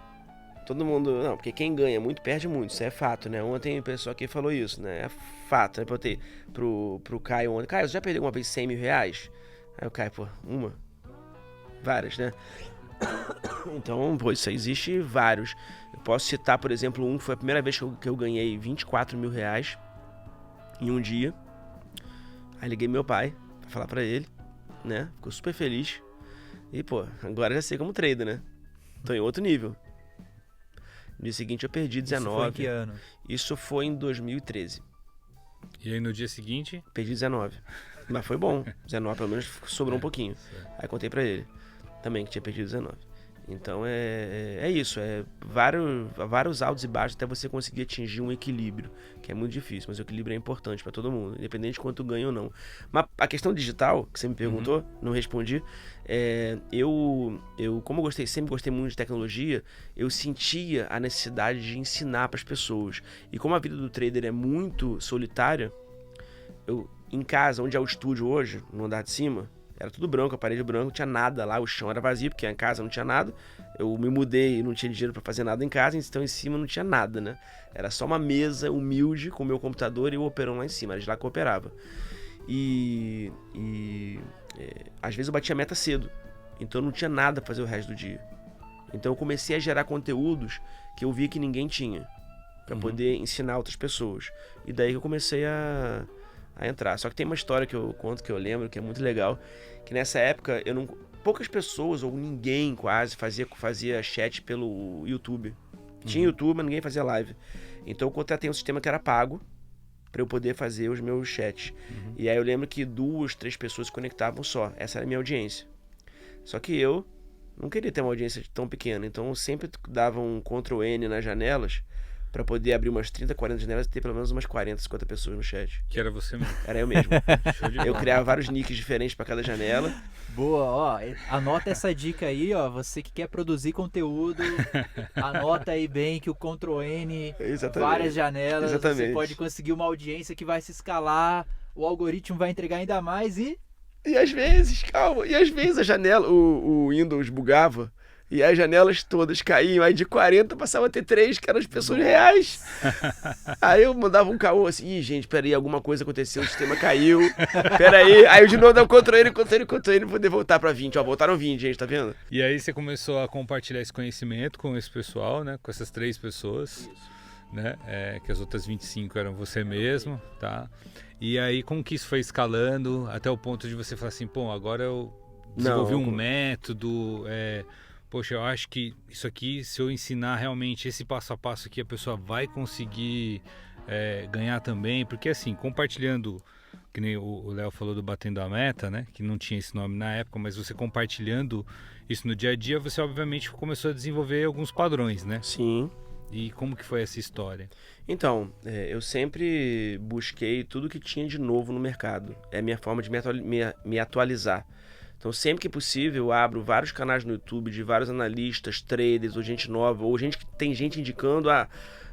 Todo mundo... Não, porque quem ganha muito, perde muito. Isso é fato, né? Ontem o pessoal aqui falou isso, né? É fato, né? Eu botei pro Caio ontem. Caio, você já perdeu uma vez R$100 mil? Aí o Caio, pô, uma? Várias, né? Então, pô, isso aí existe vários. Eu posso citar, por exemplo, um que foi a primeira vez que eu ganhei R$24 mil em um dia. Aí liguei meu pai pra falar pra ele, né? Ficou super feliz. E, pô, agora já sei como trader, né? Tô em outro nível. No dia seguinte eu perdi 19. Isso foi em que ano? Isso foi em 2013. E aí no dia seguinte? Perdi 19. Mas foi bom. 19 pelo menos sobrou um pouquinho. Certo. Aí contei pra ele também que tinha perdido 19. Então é isso. Vários altos e baixos até você conseguir atingir um equilíbrio, que é muito difícil, mas o equilíbrio é importante pra todo mundo, independente de quanto ganha ou não. Mas a questão digital, que você me perguntou, não respondi. Eu como sempre gostei muito de tecnologia, eu sentia a necessidade de ensinar pras pessoas. E como a vida do trader é muito solitária, em casa, onde é o estúdio hoje, no andar de cima, era tudo branco, a parede branca, não tinha nada lá, o chão era vazio, porque em casa não tinha nada. Eu me mudei e não tinha dinheiro pra fazer nada em casa, então em cima não tinha nada, né? Era só uma mesa humilde com o meu computador e o operão lá em cima, era de lá que eu operava. Às vezes eu batia meta cedo, então eu não tinha nada pra fazer o resto do dia. Então eu comecei a gerar conteúdos que eu via que ninguém tinha, pra poder ensinar outras pessoas. E daí que eu comecei a entrar. Só que tem uma história que eu conto, que eu lembro, que é muito legal, que nessa época poucas pessoas, ou ninguém quase, fazia chat pelo YouTube. Tinha YouTube, mas ninguém fazia live. Então eu contratei um sistema que era pago para eu poder fazer os meus chats. E aí eu lembro que 2, 3 pessoas se conectavam só. Essa era a minha audiência. Só que eu não queria ter uma audiência tão pequena, então eu sempre dava um Ctrl+N nas janelas para poder abrir umas 30, 40 janelas e ter pelo menos umas 40, 50 pessoas no chat. Que era você mesmo. Era eu mesmo. Show de Eu bola. criava vários nicks diferentes para cada janela. Boa, ó, anota essa dica aí, ó, você que quer produzir conteúdo, anota aí bem que o Ctrl+N, Exatamente. várias janelas, você Exatamente. pode conseguir uma audiência que vai se escalar, o algoritmo vai entregar ainda mais e... E às vezes, calma, e às vezes a janela, o Windows bugava e as janelas todas caíam, aí de 40 passava a ter 3, que eram as pessoas reais. Aí eu mandava um caô assim, ih, gente, peraí, alguma coisa aconteceu, o sistema caiu, peraí. Aí eu de novo dava Ctrl+N pra poder voltar pra 20, ó, voltaram 20, gente, tá vendo? E aí você começou a compartilhar esse conhecimento com esse pessoal, né? Com essas 3 pessoas, né? Que as outras 25 eram você mesmo, tá? E aí como que isso foi escalando até o ponto de você falar assim, pô, agora eu desenvolvi um método, poxa, eu acho que isso aqui, se eu ensinar realmente esse passo a passo aqui, a pessoa vai conseguir ganhar também, porque assim, compartilhando, que nem o Léo falou do Batendo a Meta, né, que não tinha esse nome na época, mas você compartilhando isso no dia a dia, você obviamente começou a desenvolver alguns padrões, né? Sim. E como que foi essa história? Então, eu sempre busquei tudo que tinha de novo no mercado. É a minha forma de me atualizar. Então, sempre que possível, eu abro vários canais no YouTube de vários analistas, traders, ou gente nova, ou gente que tem gente indicando.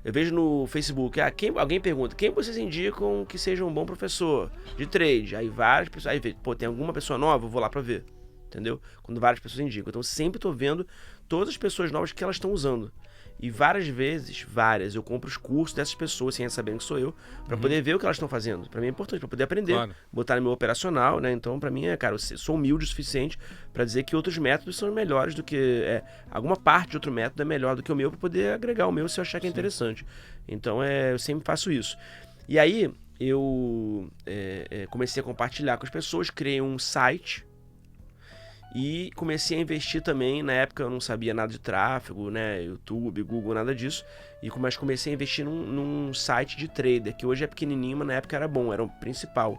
Eu vejo no Facebook, alguém pergunta, quem vocês indicam que seja um bom professor de trade? Aí várias pessoas, aí pô, tem alguma pessoa nova? Eu vou lá pra ver, entendeu? Quando várias pessoas indicam. Então, sempre tô vendo todas as pessoas novas que elas estão usando. E várias vezes, eu compro os cursos dessas pessoas, sem elas saberem que sou eu, para poder ver o que elas estão fazendo. Para mim é importante, para poder aprender, Claro. botar no meu operacional, né? Então, para mim cara, eu sou humilde o suficiente para dizer que outros métodos são melhores do que... alguma parte de outro método é melhor do que o meu para poder agregar o meu se eu achar que é interessante. Então, eu sempre faço isso. E aí, eu comecei a compartilhar com as pessoas, criei um site... E comecei a investir também, na época eu não sabia nada de tráfego, né, YouTube, Google, nada disso. Mas comecei a investir num site de trader, que hoje é pequenininho, mas na época era bom, era o principal.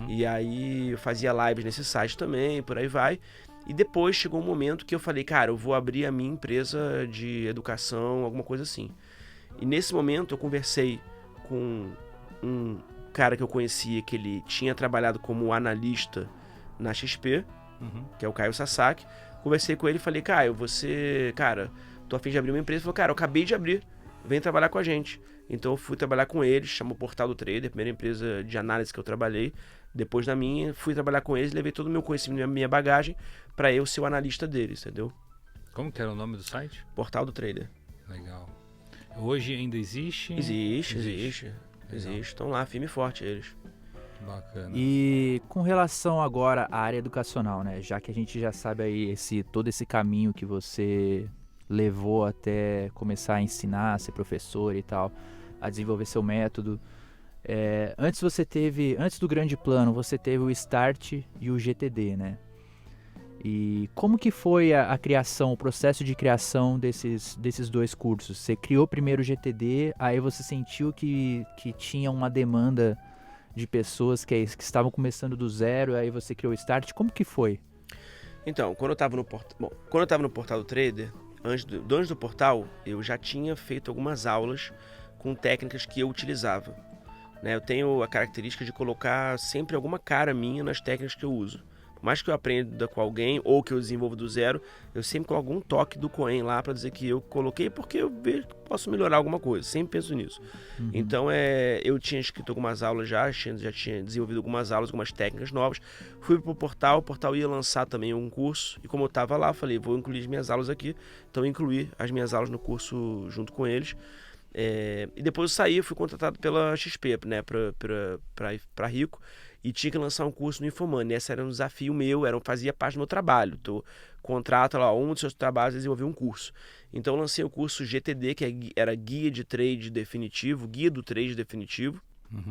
E aí eu fazia lives nesse site também, por aí vai. E depois chegou um momento que eu falei, cara, eu vou abrir a minha empresa de educação, alguma coisa assim. E nesse momento eu conversei com um cara que eu conhecia, que ele tinha trabalhado como analista na XP, que é o Caio Sasaki. Conversei com ele e falei, Caio, tô a fim de abrir uma empresa. Ele falou, cara, eu acabei de abrir, vem trabalhar com a gente. Então eu fui trabalhar com eles, chamou Portal do Trader, a primeira empresa de análise que eu trabalhei. Depois da minha, fui trabalhar com eles, levei todo o meu conhecimento, a minha bagagem, para eu ser o analista deles, entendeu? Como que era o nome do site? Portal do Trader. Legal. Hoje ainda existe? Existe. Estão lá, firme e forte eles. Bacana. E com relação agora à área educacional, né? Já que a gente já sabe aí todo esse caminho que você levou até começar a ensinar, a ser professor e tal, a desenvolver seu método. Antes do grande plano, você teve o Start e o GTD, né? E como que foi a criação, o processo de criação desses 2 cursos? Você criou primeiro o GTD, aí você sentiu que tinha uma demanda de pessoas que estavam começando do zero, aí você criou o Start, como que foi? Então, quando eu estava no Portal do Trader, antes do portal, eu já tinha feito algumas aulas com técnicas que eu utilizava. Né? Eu tenho a característica de colocar sempre alguma cara minha nas técnicas que eu uso. Por mais que eu aprenda com alguém ou que eu desenvolva do zero, eu sempre coloco algum toque do Coen lá para dizer que eu coloquei porque eu vejo que posso melhorar alguma coisa. Sempre penso nisso. Então, eu tinha escrito algumas aulas já tinha desenvolvido algumas aulas, algumas técnicas novas. Fui pro portal, o portal ia lançar também um curso. E como eu estava lá, eu falei, vou incluir as minhas aulas aqui. Então, eu incluí as minhas aulas no curso junto com eles. E depois eu saí, fui contratado pela XP, né, para Rico. E tinha que lançar um curso no Infomoney. Esse era um desafio meu, fazia parte do meu trabalho. Contrata lá, um dos seus trabalhos é desenvolver um curso. Então eu lancei o curso GTD, que era Guia do Trade Definitivo.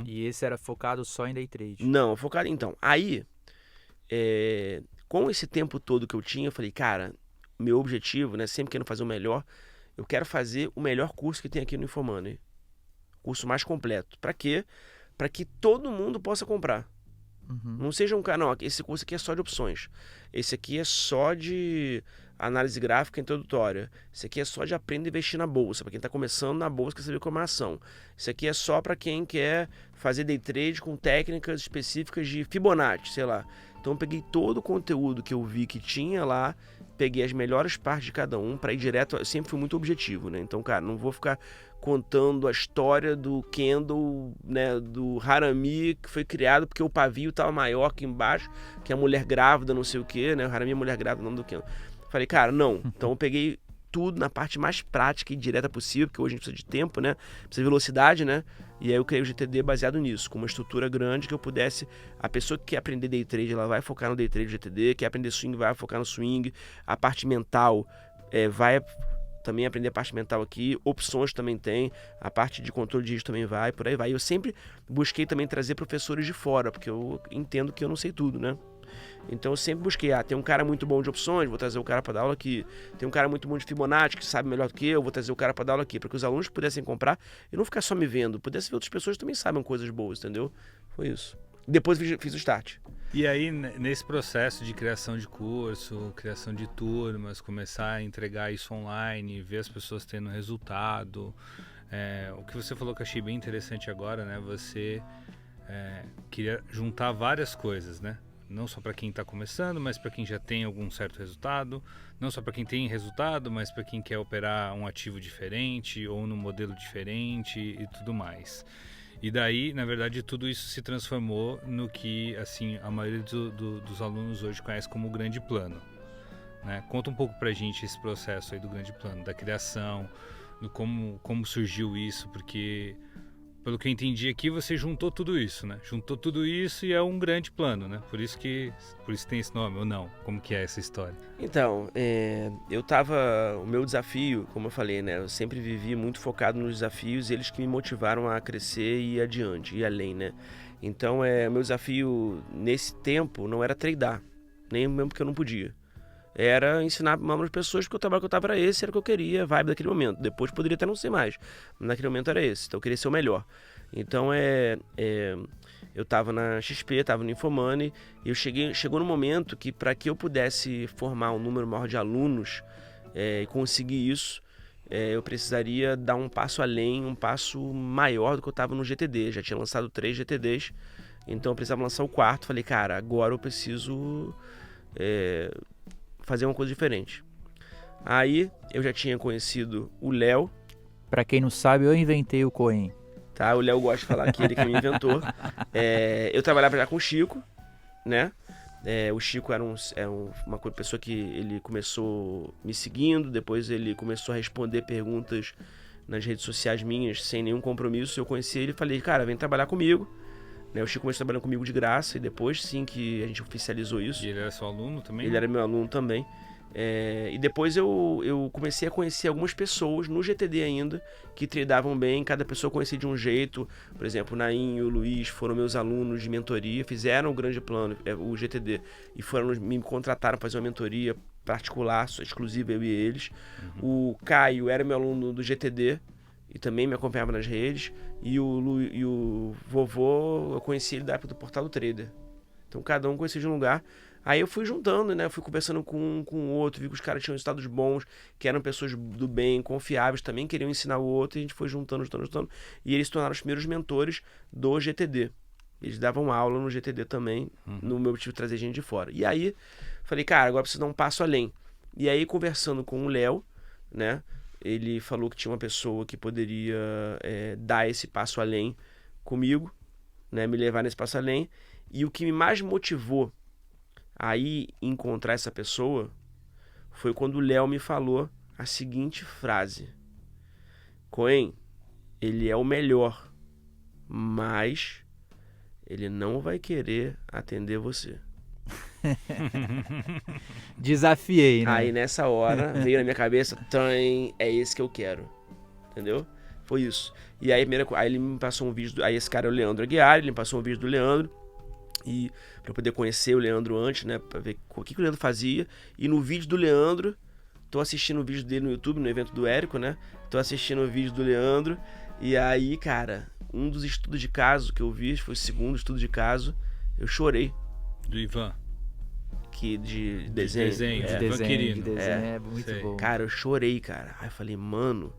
E esse era focado só em Day Trade? Não, focado... Então, aí, com esse tempo todo que eu tinha, eu falei, cara, meu objetivo, né, sempre querendo fazer o melhor, eu quero fazer o melhor curso que tem aqui no Infomoney. Curso mais completo. Para quê? Para que todo mundo possa comprar. Não seja um cara, não, esse curso aqui é só de opções. Esse aqui é só de análise gráfica introdutória. Isso aqui é só de aprender a investir na bolsa, para quem está começando na bolsa, quer saber como é a ação. Isso aqui é só para quem quer fazer day trade com técnicas específicas de Fibonacci, sei lá. Então eu peguei todo o conteúdo que eu vi que tinha lá, peguei as melhores partes de cada um para ir direto. Eu sempre fui muito objetivo, né? Então, cara, não vou ficar contando a história do candle, né, do Harami, que foi criado porque o pavio estava maior aqui embaixo, que a mulher grávida, não sei o que, né? O Harami é mulher grávida, o nome do candle. Falei, cara, não. Então eu peguei tudo na parte mais prática e direta possível, porque hoje a gente precisa de tempo, né? Precisa de velocidade, né? E aí eu criei o GTD baseado nisso, com uma estrutura grande que eu pudesse... A pessoa que quer aprender day trade, ela vai focar no day trade do GTD, quer aprender swing, vai focar no swing. A parte mental vai também aprender a parte mental aqui, opções também tem, a parte de controle de risco também vai, por aí vai. Eu sempre busquei também trazer professores de fora, porque eu entendo que eu não sei tudo, né? Então eu sempre busquei, tem um cara muito bom de opções, vou trazer o cara para dar aula aqui. Tem um cara muito bom de Fibonacci, que sabe melhor do que eu, vou trazer o cara para dar aula aqui. Para que os alunos pudessem comprar e não ficar só me vendo, pudessem ver outras pessoas que também sabem coisas boas, entendeu? Foi isso. Depois fiz o start. E aí, nesse processo de criação de curso, criação de turmas, começar a entregar isso online, ver as pessoas tendo resultado, o que você falou que eu achei bem interessante agora, né? Você queria juntar várias coisas, né? Não só para quem está começando, mas para quem já tem algum certo resultado. Não só para quem tem resultado, mas para quem quer operar um ativo diferente ou num modelo diferente e tudo mais. E daí, na verdade, tudo isso se transformou no que assim, a maioria dos alunos hoje conhece como o grande plano, né? Conta um pouco para a gente esse processo aí do grande plano, da criação, do como surgiu isso, porque... Pelo que eu entendi aqui, você juntou tudo isso, né? Juntou tudo isso e é um grande plano, né? Por isso tem esse nome, ou não? Como que é essa história? Então, o meu desafio, como eu falei, né? Eu sempre vivi muito focado nos desafios, eles que me motivaram a crescer e ir adiante, ir além, né? Então, o meu desafio nesse tempo não era tradar, nem mesmo porque eu não podia. Era ensinar para pessoas, porque o trabalho que eu estava era esse, era o que eu queria, a vibe daquele momento. Depois poderia até não ser mais, mas naquele momento era esse, então eu queria ser o melhor. Então eu estava na XP, estava no Infomoney, e chegou no momento que para que eu pudesse formar um número maior de alunos e conseguir isso, eu precisaria dar um passo além, um passo maior do que eu estava no GTD. Já tinha lançado 3 GTDs, então eu precisava lançar o 4º. Falei, cara, agora eu preciso... fazer uma coisa diferente. Aí eu já tinha conhecido o Léo. Pra quem não sabe, eu inventei o Coen. Tá, o Léo gosta de falar que ele que me inventou. Eu trabalhava já com o Chico, né? O Chico era uma pessoa que ele começou me seguindo, depois ele começou a responder perguntas nas redes sociais minhas sem nenhum compromisso. Eu conheci ele e falei, cara, vem trabalhar comigo. O Chico começou trabalhando comigo de graça e depois sim que a gente oficializou isso. E ele era seu aluno também? Ele era meu aluno também. E depois eu comecei a conhecer algumas pessoas no GTD ainda que tradeavam bem, cada pessoa conhecia de um jeito. Por exemplo, o Naim e o Luiz foram meus alunos de mentoria, fizeram o grande plano, o GTD, e me contrataram para fazer uma mentoria particular, exclusiva eu e eles. O Caio era meu aluno do GTD e também me acompanhava nas redes. E o Vovô, eu conheci ele da época do Portal do Trader. Então cada um conhecia de um lugar. Aí eu fui juntando, né? Fui conversando com o outro, vi que os caras tinham resultados bons, que eram pessoas do bem, confiáveis, também queriam ensinar o outro, e a gente foi juntando. E eles se tornaram os primeiros mentores do GTD. Eles davam aula no GTD também, no meu objetivo de trazer gente de fora. E aí, falei, cara, agora preciso dar um passo além. E aí, conversando com o Léo, né? Ele falou que tinha uma pessoa que poderia dar esse passo além comigo, né? Me levar nesse passo além. E o que mais motivou aí encontrar essa pessoa foi quando o Léo me falou a seguinte frase: Coen, ele é o melhor, mas ele não vai querer atender você. Desafiei, né? Aí nessa hora veio na minha cabeça, é esse que eu quero, entendeu? Foi isso. E aí, aí ele me passou um vídeo, aí esse cara é o Leandro Aguiar, ele me passou um vídeo do Leandro, e pra eu poder conhecer o Leandro antes, né, pra ver o que o Leandro fazia. E no vídeo do Leandro, tô assistindo o vídeo dele no YouTube, no evento do Érico, né, tô assistindo o vídeo do Leandro, e aí, cara, um dos estudos de caso que eu vi, foi o segundo estudo de caso, eu chorei. Do Ivan. que de desenho. Banquirino. De desenho é muito sei. bom. Cara, eu chorei, cara. Aí eu falei, mano,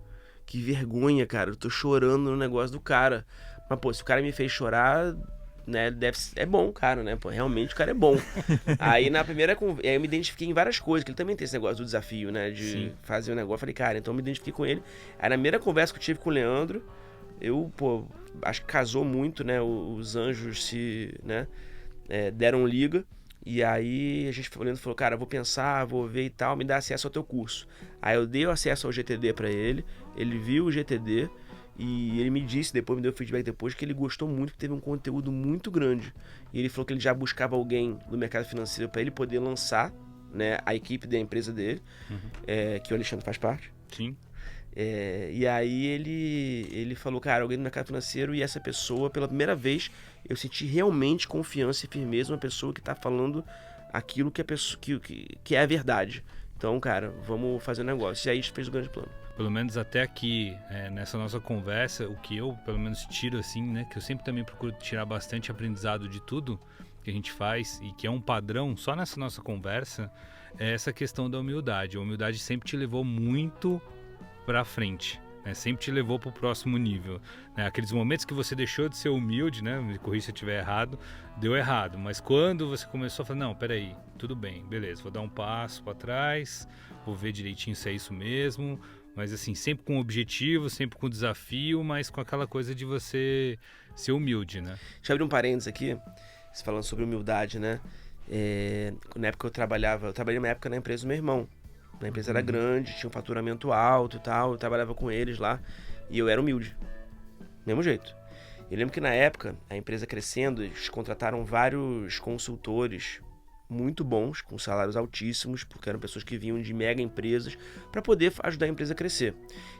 que vergonha, cara. Eu tô chorando no negócio do cara. Mas, pô, se o cara me fez chorar, né, é bom, cara, né? Pô, realmente o cara é bom. Aí na primeira conversa, eu me identifiquei em várias coisas, que ele também tem esse negócio do desafio, né? De Sim. fazer o negócio. Eu falei, cara, então eu me identifiquei com ele. Aí na primeira conversa que eu tive com o Leandro, eu, pô, acho que casou muito, né? Os anjos se, né, deram liga. E aí o Leandro falou, cara, vou pensar, vou ver e tal, me dá acesso ao teu curso. Aí eu dei o acesso ao GTD pra ele viu o GTD e ele me disse, depois me deu feedback depois, que ele gostou muito, que teve um conteúdo muito grande. E ele falou que ele já buscava alguém do mercado financeiro para ele poder lançar, né, a equipe da empresa dele, que o Alexandre faz parte. Sim. E aí ele falou, cara, alguém do mercado financeiro, e essa pessoa, pela primeira vez, eu senti realmente confiança e firmeza, uma pessoa que tá falando aquilo que, que é a verdade. Então, cara, vamos fazer um negócio. E aí a gente fez o grande plano. Pelo menos até aqui, nessa nossa conversa, o que eu, pelo menos, tiro assim, né? Que eu sempre também procuro tirar bastante aprendizado de tudo que a gente faz e que é um padrão só nessa nossa conversa, é essa questão da humildade. A humildade sempre te levou muito pra frente, né? Sempre te levou pro próximo nível, né? Aqueles momentos que você deixou de ser humilde, né? Me corrija se eu estiver errado, deu errado. Mas quando você começou a falar, não, peraí, tudo bem, beleza, vou dar um passo para trás, vou ver direitinho se é isso mesmo. Mas assim, sempre com objetivo, sempre com desafio, mas com aquela coisa de você ser humilde, né? Deixa eu abrir um parênteses aqui, você falando sobre humildade, né? Na época eu trabalhei uma época na empresa do meu irmão. A empresa era grande, tinha um faturamento alto e tal, eu trabalhava com eles lá e eu era humilde, mesmo jeito. Eu lembro que na época, a empresa crescendo, eles contrataram vários consultores muito bons, com salários altíssimos, porque eram pessoas que vinham de mega empresas, para poder ajudar a empresa a crescer.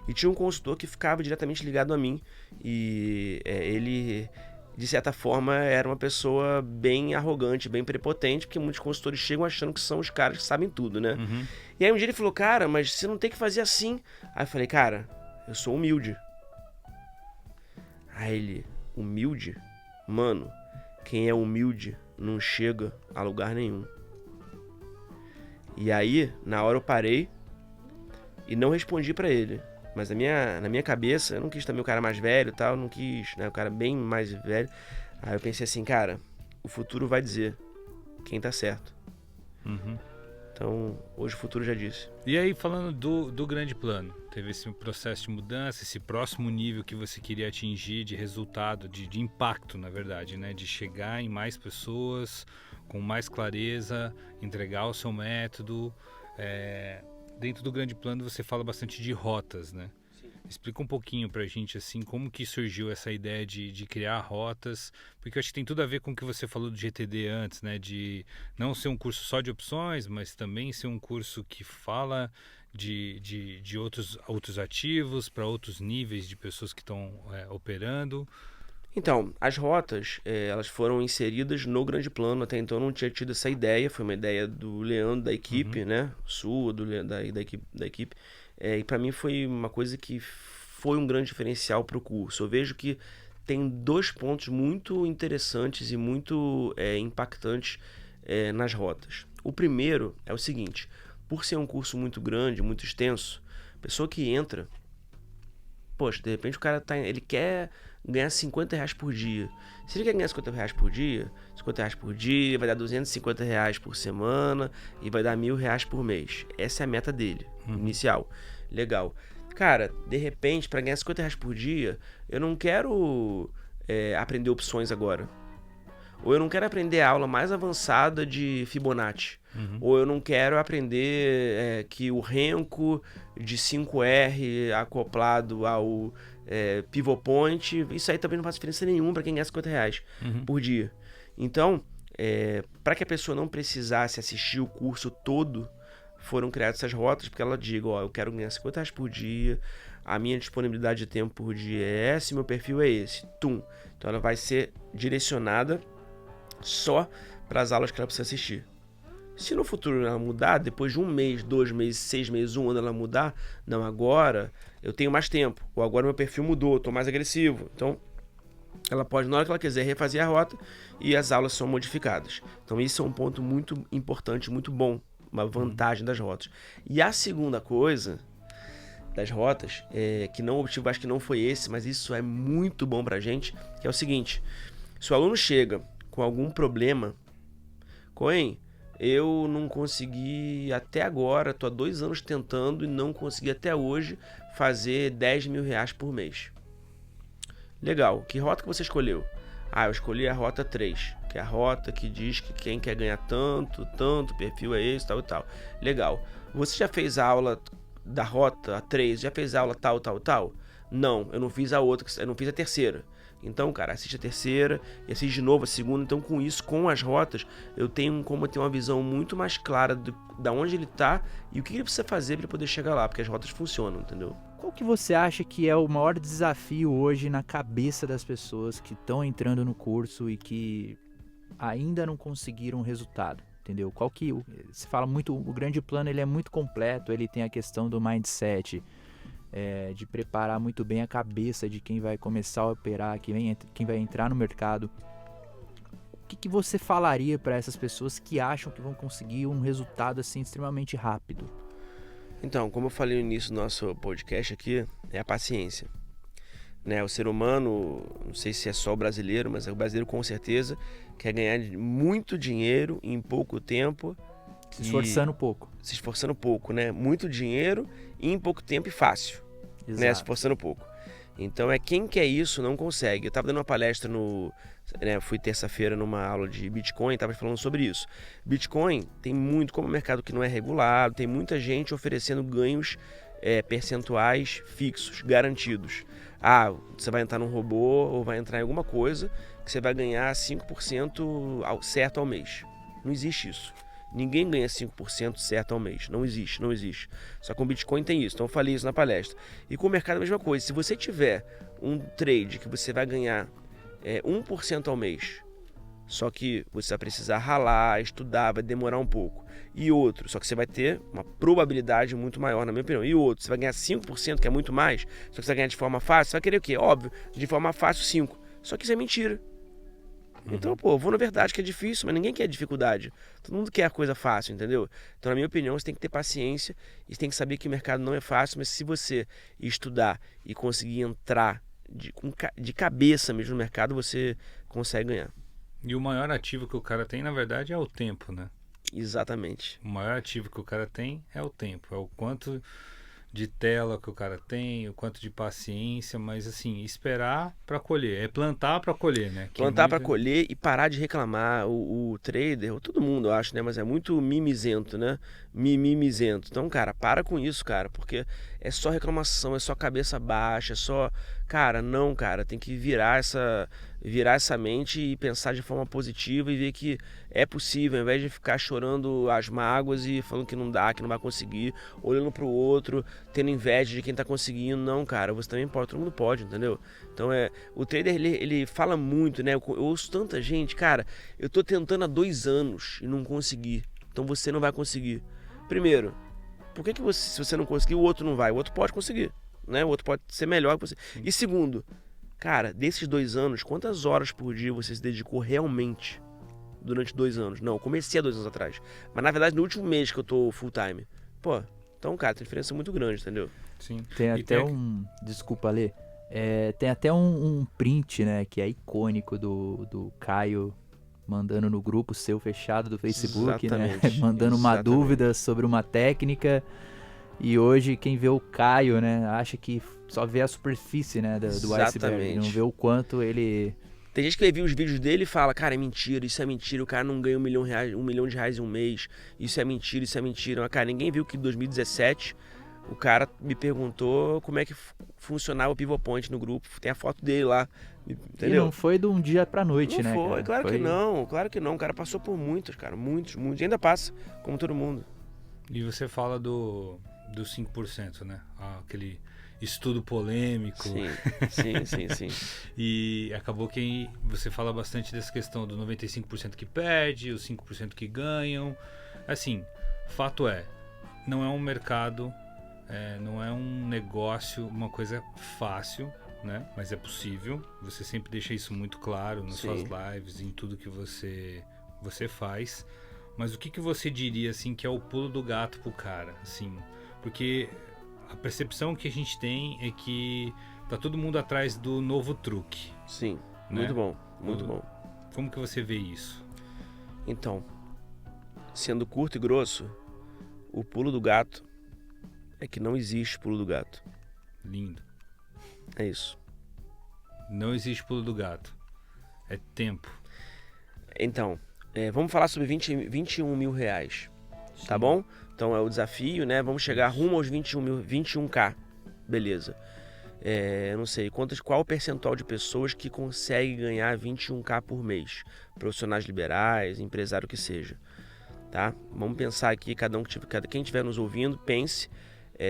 E tinha um consultor que ficava diretamente ligado a mim, e ele, de certa forma, era uma pessoa bem arrogante, bem prepotente, porque muitos consultores chegam achando que são os caras que sabem tudo, né? E aí um dia ele falou, cara, mas você não tem que fazer assim. Aí eu falei, cara, eu sou humilde. Aí ele, humilde? Mano, quem é humilde não chega a lugar nenhum. E aí, na hora eu parei e não respondi pra ele. Mas na minha cabeça, eu não quis também o cara mais velho e tal, não quis, né, o cara bem mais velho. Aí eu pensei assim, cara, o futuro vai dizer quem tá certo. Então, hoje o futuro já disse. E aí, falando do grande plano, teve esse processo de mudança, esse próximo nível que você queria atingir de resultado, de impacto, na verdade, né? De chegar em mais pessoas, com mais clareza, entregar o seu método. Dentro do grande plano você fala bastante de rotas, né? Explica um pouquinho pra gente, assim, como que surgiu essa ideia de criar rotas, porque eu acho que tem tudo a ver com o que você falou do GTD antes, né? De não ser um curso só de opções, mas também ser um curso que fala de outros ativos, para outros níveis de pessoas que estão operando. Então, as rotas, elas foram inseridas no grande plano, até então eu não tinha tido essa ideia, foi uma ideia do Leandro, da equipe, né? Sua, da equipe. E para mim foi uma coisa que foi um grande diferencial para o curso. Eu vejo que tem dois pontos muito interessantes e muito impactantes nas rotas. O primeiro é o seguinte, por ser um curso muito grande, muito extenso, a pessoa que entra, poxa, de repente o cara ele quer ganhar R$50 por dia. Se ele quer ganhar R$50 por dia, vai dar R$250 por semana e vai dar R$1.000 por mês. Essa é a meta dele, inicial. Legal. Cara, de repente, para ganhar R$50 por dia, eu não quero aprender opções agora. Ou eu não quero aprender a aula mais avançada de Fibonacci. Ou eu não quero aprender que o renco de 5R acoplado ao pivot point, isso aí também não faz diferença nenhuma para quem ganha R$50 por dia. Então, para que a pessoa não precisasse assistir o curso todo, foram criadas essas rotas, porque ela diga, ó, eu quero ganhar R$50 por dia, a minha disponibilidade de tempo por dia é essa, meu perfil é esse. Tum. Então ela vai ser direcionada só para as aulas que ela precisa assistir. Se no futuro ela mudar, depois de 1 mês, 2 meses, 6 meses, 1 ano ela mudar, não, agora eu tenho mais tempo, ou agora meu perfil mudou, estou mais agressivo. Então ela pode, na hora que ela quiser, refazer a rota e as aulas são modificadas. Então isso é um ponto muito importante, muito bom, uma vantagem das rotas. E a segunda coisa das rotas, que não, o objetivo acho que não foi esse, mas isso é muito bom pra gente, que é o seguinte: se o aluno chega com algum problema, Coen, eu não consegui até agora, tô há 2 anos tentando e não consegui até hoje fazer 10 mil reais por mês. Legal, que rota que você escolheu? Eu escolhi a rota 3, que é a rota que diz que quem quer ganhar tanto, perfil é esse, tal e tal. Legal. Você já fez a aula da rota 3, já fez a aula tal? Não, eu não fiz a outra, eu não fiz a terceira. Então, cara, assiste a terceira e assiste de novo a segunda. Então, com isso, com as rotas, eu tenho como ter uma visão muito mais clara da onde ele tá e o que ele precisa fazer para poder chegar lá, porque as rotas funcionam, entendeu? Qual que você acha que é o maior desafio hoje na cabeça das pessoas que estão entrando no curso e que ainda não conseguiram resultado, entendeu? Você fala muito, o grande plano ele é muito completo, ele tem a questão do mindset, de preparar muito bem a cabeça de quem vai começar a operar, quem vai entrar no mercado. O que você falaria para essas pessoas que acham que vão conseguir um resultado assim extremamente rápido? Então, como eu falei no início do nosso podcast aqui, é a paciência. Né? O ser humano, não sei se é só o brasileiro, mas o brasileiro com certeza quer ganhar muito dinheiro em pouco tempo. Se esforçando pouco. Se esforçando pouco, né? Muito dinheiro em pouco tempo e fácil. Exato. Né? Se esforçando pouco. Então, quem quer isso não consegue. Eu estava dando uma palestra fui terça-feira numa aula de Bitcoin, estava falando sobre isso. Bitcoin tem muito, como é um mercado que não é regulado, tem muita gente oferecendo ganhos percentuais fixos, garantidos. Você vai entrar num robô ou vai entrar em alguma coisa que você vai ganhar 5% certo ao mês. Não existe isso. Ninguém ganha 5% certo ao mês. Não existe. Só que o Bitcoin tem isso. Então eu falei isso na palestra. E com o mercado é a mesma coisa. Se você tiver um trade que você vai ganhar 1% ao mês, só que você vai precisar ralar, estudar, vai demorar um pouco. E outro, só que você vai ter uma probabilidade muito maior, na minha opinião. E outro, você vai ganhar 5%, que é muito mais, só que você vai ganhar de forma fácil, você vai querer o quê? Óbvio, de forma fácil 5%. Só que isso é mentira. Então, vou na verdade que é difícil, mas ninguém quer dificuldade. Todo mundo quer a coisa fácil, entendeu? Então, na minha opinião, você tem que ter paciência e você tem que saber que o mercado não é fácil, mas se você estudar e conseguir entrar de cabeça mesmo no mercado, você consegue ganhar. E o maior ativo que o cara tem, na verdade, é o tempo, né? Exatamente. O maior ativo que o cara tem é o tempo. É o quanto de tela que o cara tem, o quanto de paciência, mas assim, esperar para colher. É plantar para colher, né? Plantar para colher e parar de reclamar. O trader, todo mundo, eu acho, né? Mas é muito mimizento, né? Mimizento. Então, cara, para com isso, cara, porque é só reclamação, é só cabeça baixa, é só... Cara, não, cara, tem que virar essa mente e pensar de forma positiva e ver que é possível, ao invés de ficar chorando as mágoas e falando que não dá, que não vai conseguir, olhando pro outro, tendo inveja de quem tá conseguindo. Não, cara, você também pode, todo mundo pode, entendeu? Então o trader, ele fala muito, né? Eu ouço tanta gente, cara, eu tô tentando há 2 anos e não consegui, então você não vai conseguir. Primeiro, por que se você não conseguir, o outro não vai? O outro pode conseguir, né? O outro pode ser melhor que você. E segundo, cara, desses 2 anos, quantas horas por dia você se dedicou realmente durante 2 anos? Não, eu comecei há 2 anos atrás. Mas na verdade, no último mês que eu tô full time. Então, cara, tem diferença muito grande, entendeu? Sim. Tem até Desculpa, Lê. Tem até um print, né, que é icônico do Caio mandando no grupo seu fechado do Facebook, né? Mandando uma dúvida sobre uma técnica. E hoje quem vê o Caio, né, acha que só vê a superfície, né, do iceberg, não vê o quanto ele... Tem gente que vê os vídeos dele e fala, cara, é mentira, isso é mentira, o cara não ganha R$1 milhão em um mês, isso é mentira. Mas, cara, ninguém viu que em 2017 o cara me perguntou como é que funcionava o Pivot Point no grupo, tem a foto dele lá, entendeu? E não foi de um dia pra noite, não né, foi, cara? Claro que não, o cara passou por muitos, cara, muitos, e ainda passa, como todo mundo. E você fala dos 5%, né? Aquele estudo polêmico. Sim. E acabou que você fala bastante dessa questão do 95% que perde, os 5% que ganham. Assim, fato não é um mercado, não é um negócio, uma coisa fácil, né? Mas é possível. Você sempre deixa isso muito claro nas Sim. suas lives, em tudo que você faz. Mas o que você diria, assim, que é o pulo do gato pro cara, assim? Porque a percepção que a gente tem é que tá todo mundo atrás do novo truque. Sim, Né? muito bom, muito bom. Como que você vê isso? Então, sendo curto e grosso, o pulo do gato é que não existe pulo do gato. Lindo. É isso. Não existe pulo do gato. É tempo. Então, vamos falar sobre 21 mil reais, tá bom? Então é o desafio, né? Vamos chegar rumo aos 21K, beleza. Eu não sei, qual o percentual de pessoas que consegue ganhar 21K por mês? Profissionais liberais, empresário que seja, tá? Vamos pensar aqui, quem estiver nos ouvindo, pense,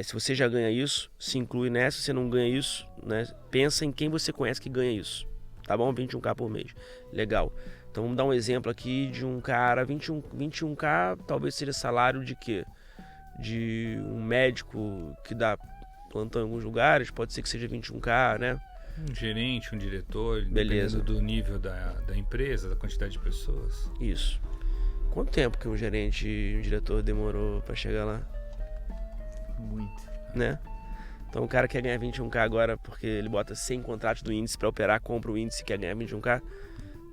se você já ganha isso, se inclui nessa, se você não ganha isso, né? Pensa em quem você conhece que ganha isso, tá bom? 21K por mês, legal. Então vamos dar um exemplo aqui de um cara, 21K talvez seja salário de quê? De um médico que dá plantão em alguns lugares, pode ser que seja 21K, né? Um gerente, um diretor, Beleza. dependendo do nível da empresa, da quantidade de pessoas. Isso. Quanto tempo que um gerente e um diretor demorou pra chegar lá, Muito. né? Então o cara quer ganhar 21K agora porque ele bota 100 contratos do índice pra operar, compra o índice e quer ganhar 21K.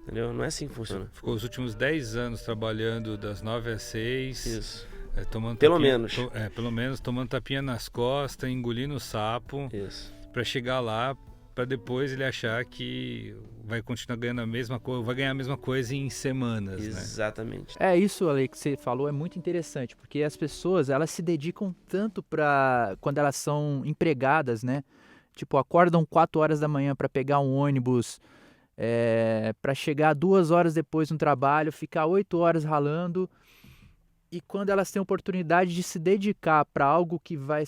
Entendeu? Não é assim que funciona. Ficou os últimos 10 anos trabalhando das 9 às 6. Isso. Tomando Pelo tapinha, menos. Pelo menos tomando tapinha nas costas, engolindo o sapo, Isso. pra chegar lá, pra depois ele achar que vai continuar ganhando a mesma coisa, vai ganhar a mesma coisa em semanas, né? Exatamente. Isso, Ale, que você falou é muito interessante, porque as pessoas, elas se dedicam tanto para quando elas são empregadas, né? Tipo, acordam 4 horas da manhã para pegar um ônibus, para chegar 2 horas depois no trabalho, ficar 8 horas ralando. E quando elas têm a oportunidade de se dedicar para algo que vai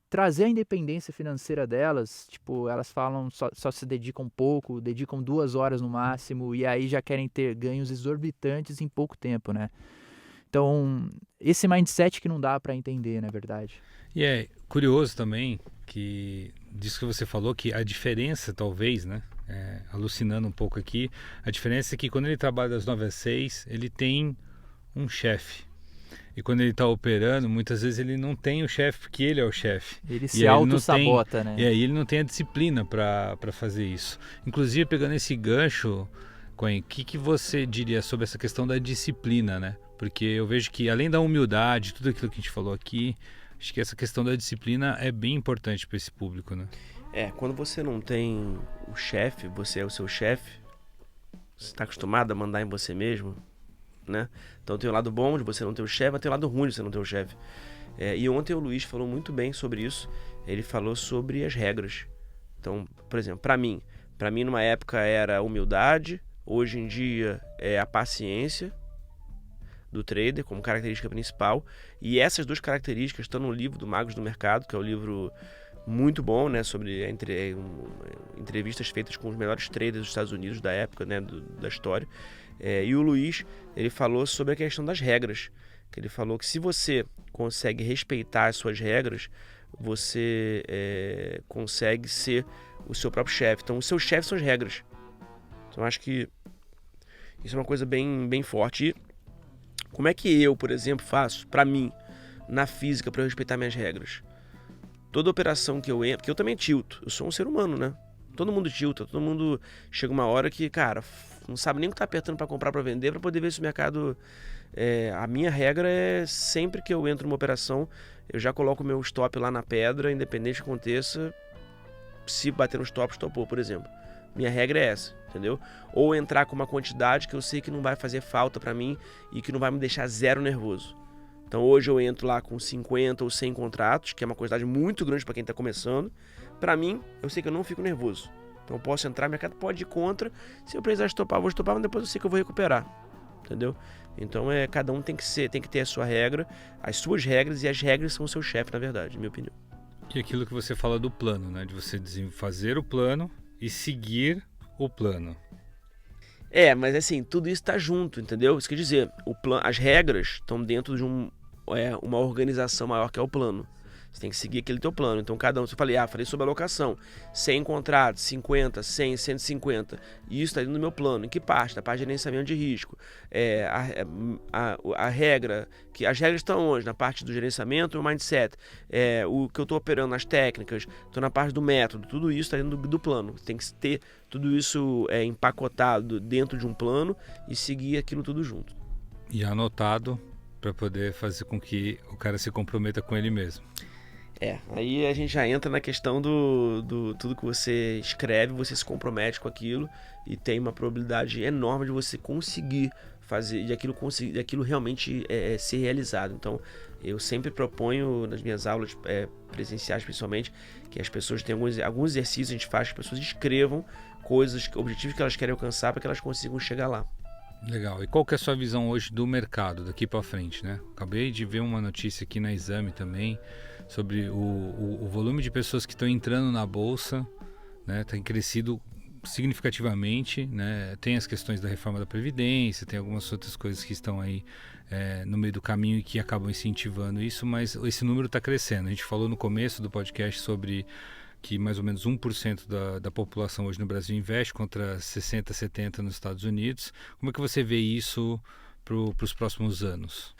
trazer a independência financeira delas, tipo, elas falam só se dedicam pouco, dedicam 2 horas no máximo, e aí já querem ter ganhos exorbitantes em pouco tempo, né? Então, esse mindset que não dá para entender, na verdade. E é curioso também que disso que você falou, que a diferença talvez, né? Alucinando um pouco aqui, a diferença é que quando ele trabalha das 9 às 6, ele tem um chefe. E quando ele está operando, muitas vezes ele não tem o chefe porque ele é o chefe. Ele se auto-sabota, né? E aí ele não tem a disciplina para fazer isso. Inclusive, pegando esse gancho, Coen, o que você diria sobre essa questão da disciplina, né? Porque eu vejo que além da humildade, tudo aquilo que a gente falou aqui, acho que essa questão da disciplina é bem importante para esse público, né? Quando você não tem o chefe, você é o seu chefe, você está acostumado a mandar em você mesmo, né? Então tem o lado bom de você não ter o chefe, mas tem o lado ruim de você não ter o chefe. E ontem o Luiz falou muito bem sobre isso. Ele falou sobre as regras. Então, por exemplo, para mim numa época era a humildade, hoje em dia é a paciência do trader como característica principal. E essas duas características estão no livro do Magos do Mercado, que é um livro muito bom, né, sobre entrevistas feitas com os melhores traders dos Estados Unidos da época, né, da história. E o Luiz, ele falou sobre a questão das regras, que ele falou que se você consegue respeitar as suas regras, você consegue ser o seu próprio chefe. Então, o seu chefe são as regras. Então, acho que isso é uma coisa bem, bem forte. E como é que eu, por exemplo, faço, para mim, na física, para eu respeitar minhas regras? Toda operação que eu entro, porque eu também tilto, eu sou um ser humano, né? Todo mundo tilta, todo mundo chega uma hora que, cara, não sabe nem o que tá apertando para comprar, para vender, para poder ver se o mercado... a minha regra é sempre que eu entro numa operação, eu já coloco o meu stop lá na pedra, independente do que aconteça, se bater no stop, stopou, por exemplo. Minha regra é essa, entendeu? Ou entrar com uma quantidade que eu sei que não vai fazer falta para mim e que não vai me deixar zero nervoso. Então hoje eu entro lá com 50 ou 100 contratos, que é uma quantidade muito grande para quem está começando. Para mim, eu sei que eu não fico nervoso. Então eu posso entrar, o mercado pode ir contra. Se eu precisar estopar, eu vou estopar, mas depois eu sei que eu vou recuperar. Entendeu? Então cada um tem que ter a sua regra, as suas regras, e as regras são o seu chefe, na verdade, na minha opinião. E aquilo que você fala do plano, né? De você fazer o plano e seguir o plano. Mas assim, tudo isso está junto, entendeu? Isso quer dizer, as regras estão dentro de uma organização maior que é o plano. Você tem que seguir aquele teu plano. Então, cada um, falei sobre alocação, 100 contratos, 50, 100, 150. Isso está dentro do meu plano. Em que parte? Da parte de gerenciamento de risco. A regra, as regras estão onde? Na parte do gerenciamento e o mindset. O que eu estou operando nas técnicas, estou na parte do método. Tudo isso está dentro do plano. Tem que ter tudo isso empacotado dentro de um plano e seguir aquilo tudo junto. E anotado para poder fazer com que o cara se comprometa com ele mesmo. Aí a gente já entra na questão do tudo que você escreve, você se compromete com aquilo e tem uma probabilidade enorme de você conseguir fazer, de aquilo realmente ser realizado. Então, eu sempre proponho nas minhas aulas presenciais, principalmente, que as pessoas tenham alguns exercícios que a gente faz, que as pessoas escrevam coisas, objetivos que elas querem alcançar para que elas consigam chegar lá. Legal. E qual que é a sua visão hoje do mercado, daqui para frente, né? Acabei de ver uma notícia aqui na Exame também, sobre o volume de pessoas que estão entrando na Bolsa, né? Tem crescido significativamente, né? Tem as questões da reforma da Previdência, tem algumas outras coisas que estão aí no meio do caminho e que acabam incentivando isso, mas esse número está crescendo. A gente falou no começo do podcast sobre que mais ou menos 1% da população hoje no Brasil investe contra 60%, 70% nos Estados Unidos. Como é que você vê isso para os próximos anos?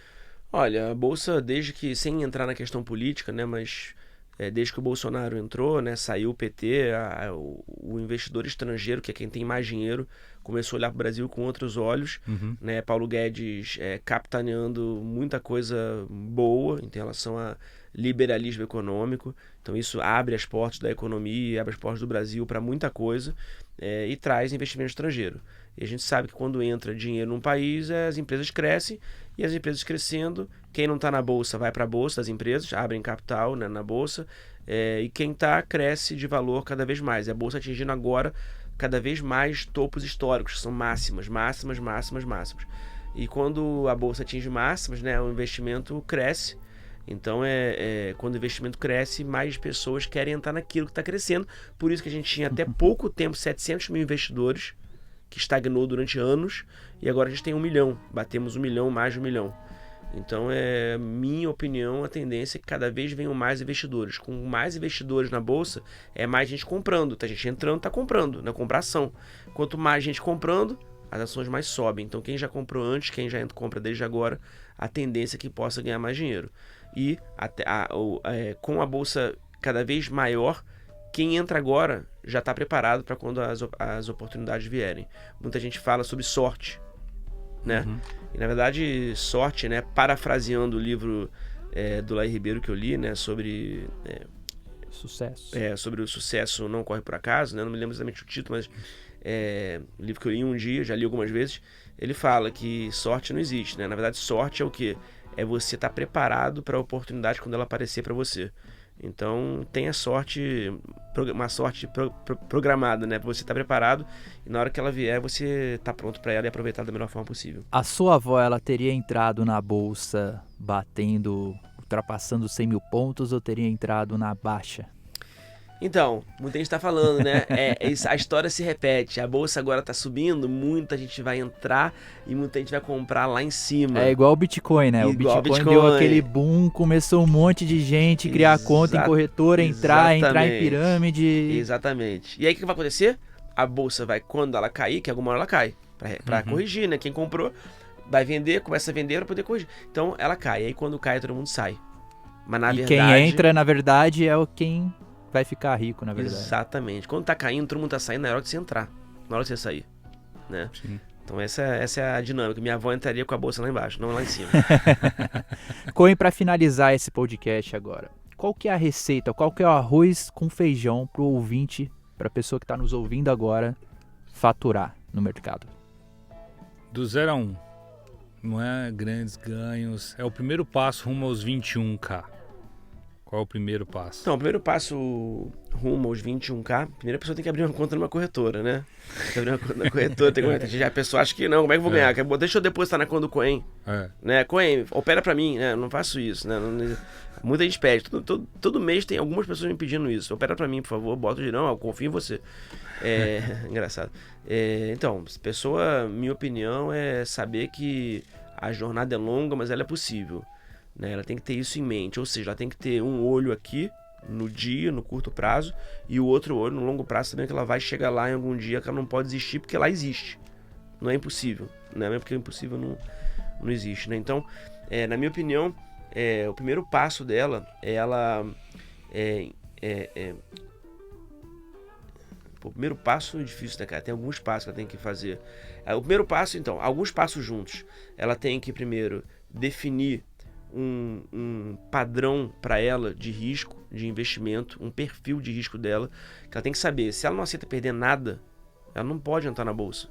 Olha, a Bolsa, sem entrar na questão política, né, mas desde que o Bolsonaro entrou, né, saiu o PT, o investidor estrangeiro, que é quem tem mais dinheiro, começou a olhar para o Brasil com outros olhos. Né, Paulo Guedes capitaneando muita coisa boa em relação a liberalismo econômico. Então isso abre as portas da economia, abre as portas do Brasil para muita coisa e traz investimento estrangeiro. E a gente sabe que quando entra dinheiro num país, as empresas crescem, e as empresas crescendo, quem não está na Bolsa vai para a Bolsa das empresas, abrem capital, né, na Bolsa, e quem está cresce de valor cada vez mais. E a Bolsa atingindo agora cada vez mais topos históricos, que são máximas. E quando a Bolsa atinge máximas, né, o investimento cresce. Então, quando o investimento cresce, mais pessoas querem entrar naquilo que está crescendo. Por isso que a gente tinha até pouco tempo 700 mil investidores, que estagnou durante anos, e agora a gente tem 1 milhão. Batemos 1 milhão, mais de 1 milhão. Então, minha opinião, a tendência é que cada vez venham mais investidores. Com mais investidores na Bolsa, mais gente comprando. Tá gente entrando, tá comprando, né? Comprar ação. Quanto mais gente comprando, as ações mais sobem. Então, quem já comprou antes, quem já compra desde agora, a tendência é que possa ganhar mais dinheiro. E com a Bolsa cada vez maior, quem entra agora já está preparado para quando as oportunidades vierem. Muita gente fala sobre sorte, né? E na verdade, sorte, né? Parafraseando o livro do Laí Ribeiro que eu li, né? Sobre sucesso. Sobre o sucesso não ocorre por acaso, né? Não me lembro exatamente o título, mas o livro que eu li um dia, já li algumas vezes, ele fala que sorte não existe, né? Na verdade, sorte é o quê? É você estar preparado para a oportunidade quando ela aparecer para você. Então, tenha sorte, uma sorte programada, né? Pra você estar preparado e na hora que ela vier, você tá pronto para ela e aproveitar da melhor forma possível. A sua avó, ela teria entrado na Bolsa ultrapassando 100 mil pontos ou teria entrado na baixa? Então, muita gente está falando, né? A história se repete. A Bolsa agora está subindo, muita gente vai entrar e muita gente vai comprar lá em cima. É igual o Bitcoin, né? Igual o Bitcoin deu aquele boom, começou um monte de gente criar conta em corretora, entrar em pirâmide. Exatamente. E aí o que vai acontecer? A Bolsa vai, quando ela cair, que alguma hora ela cai, para corrigir, né? Quem comprou vai vender, começa a vender para poder corrigir. Então ela cai. E aí quando cai, todo mundo sai. Mas na verdade... quem entra, na verdade, é quem vai ficar rico, na verdade. Exatamente. Quando tá caindo, todo mundo tá saindo, na hora de você entrar. Na hora de você sair, né? Sim. Então essa é a dinâmica. Minha avó entraria com a bolsa lá embaixo, não lá em cima. Coen, para finalizar esse podcast agora, qual que é a receita, qual que é o arroz com feijão pro ouvinte, pra pessoa que tá nos ouvindo agora, faturar no mercado? Do 0 a 1. Não é grandes ganhos. É o primeiro passo rumo aos 21K. Qual é o primeiro passo? Então, o primeiro passo rumo aos 21K, primeiro a pessoa tem que abrir uma conta numa corretora, né? Tem que abrir uma conta na corretora, já a pessoa acha que não, como é que eu vou ganhar? Deixa eu depositar na conta do Coen. Né? Coen, opera pra mim, né? Não faço isso, né? Muita gente pede, todo mês tem algumas pessoas me pedindo isso. Opera pra mim, por favor, bota o dinheiro, eu confio em você. Engraçado. Então, pessoa, minha opinião é saber que a jornada é longa, mas ela é possível. né? Ela tem que ter isso em mente, ou seja, ela tem que ter um olho aqui no dia, no curto prazo, e o outro olho no longo prazo, sabendo que ela vai chegar lá em algum dia, que ela não pode desistir, porque ela existe. Não é impossível, né? Mesmo porque o impossível não existe, né? Então, na minha opinião, o primeiro passo dela é ela... O primeiro passo é difícil, né, cara? Tem alguns passos que ela tem que fazer. O primeiro passo, então, alguns passos juntos. Ela tem que, primeiro, definir um padrão para ela de risco, de investimento, um perfil de risco dela, que ela tem que saber. Se ela não aceita perder nada, ela não pode entrar na bolsa.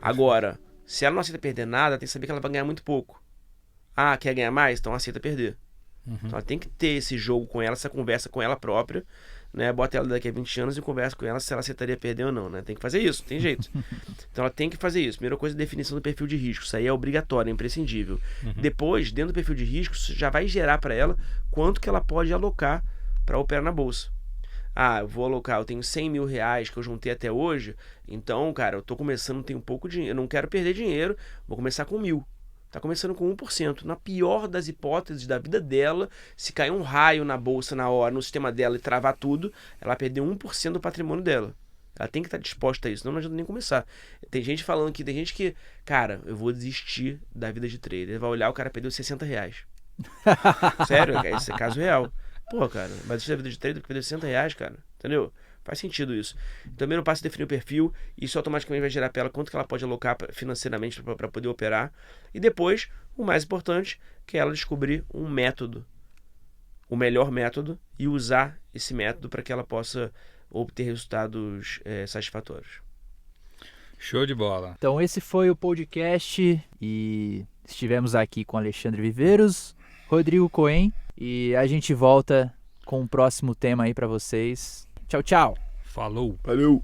Agora, se ela não aceita perder nada, ela tem que saber que ela vai ganhar muito pouco. Ah, quer ganhar mais? Então aceita perder. Então ela tem que ter esse jogo com ela, essa conversa com ela própria, né? Bota ela daqui a 20 anos e conversa com ela se ela aceitaria perder ou não, né? Tem que fazer isso, tem jeito. Então ela tem que fazer isso. Primeira coisa, definição do perfil de risco. Isso aí é obrigatório, é imprescindível. Depois, dentro do perfil de risco, isso já vai gerar para ela quanto que ela pode alocar para operar na bolsa. Ah, eu vou alocar, eu tenho 100 mil reais que eu juntei até hoje, então, cara, eu tô começando, tenho pouco dinheiro, eu não quero perder dinheiro, vou começar com 1.000. Tá começando com 1%. Na pior das hipóteses da vida dela, se cair um raio na bolsa na hora, no sistema dela e travar tudo, ela vai perder 1% do patrimônio dela. Ela tem que estar disposta a isso, senão não adianta nem começar. Tem gente falando que, tem gente que, cara, eu vou desistir da vida de trader. Ele vai olhar, o cara perdeu 60 reais. Sério, esse é caso real. Pô, cara, vai desistir da vida de trader porque perdeu 60 reais, cara. Entendeu? Faz sentido isso. Então, primeiro passo é definir o perfil. Isso automaticamente vai gerar para ela quanto que ela pode alocar financeiramente para poder operar. E depois, o mais importante, que é ela descobrir um método. O melhor método e usar esse método para que ela possa obter resultados satisfatórios. Show de bola. Então esse foi o podcast e estivemos aqui com Alexandre Viveiros, Rodrigo Cohen e a gente volta com o próximo tema aí para vocês. Tchau, tchau. Falou. Valeu!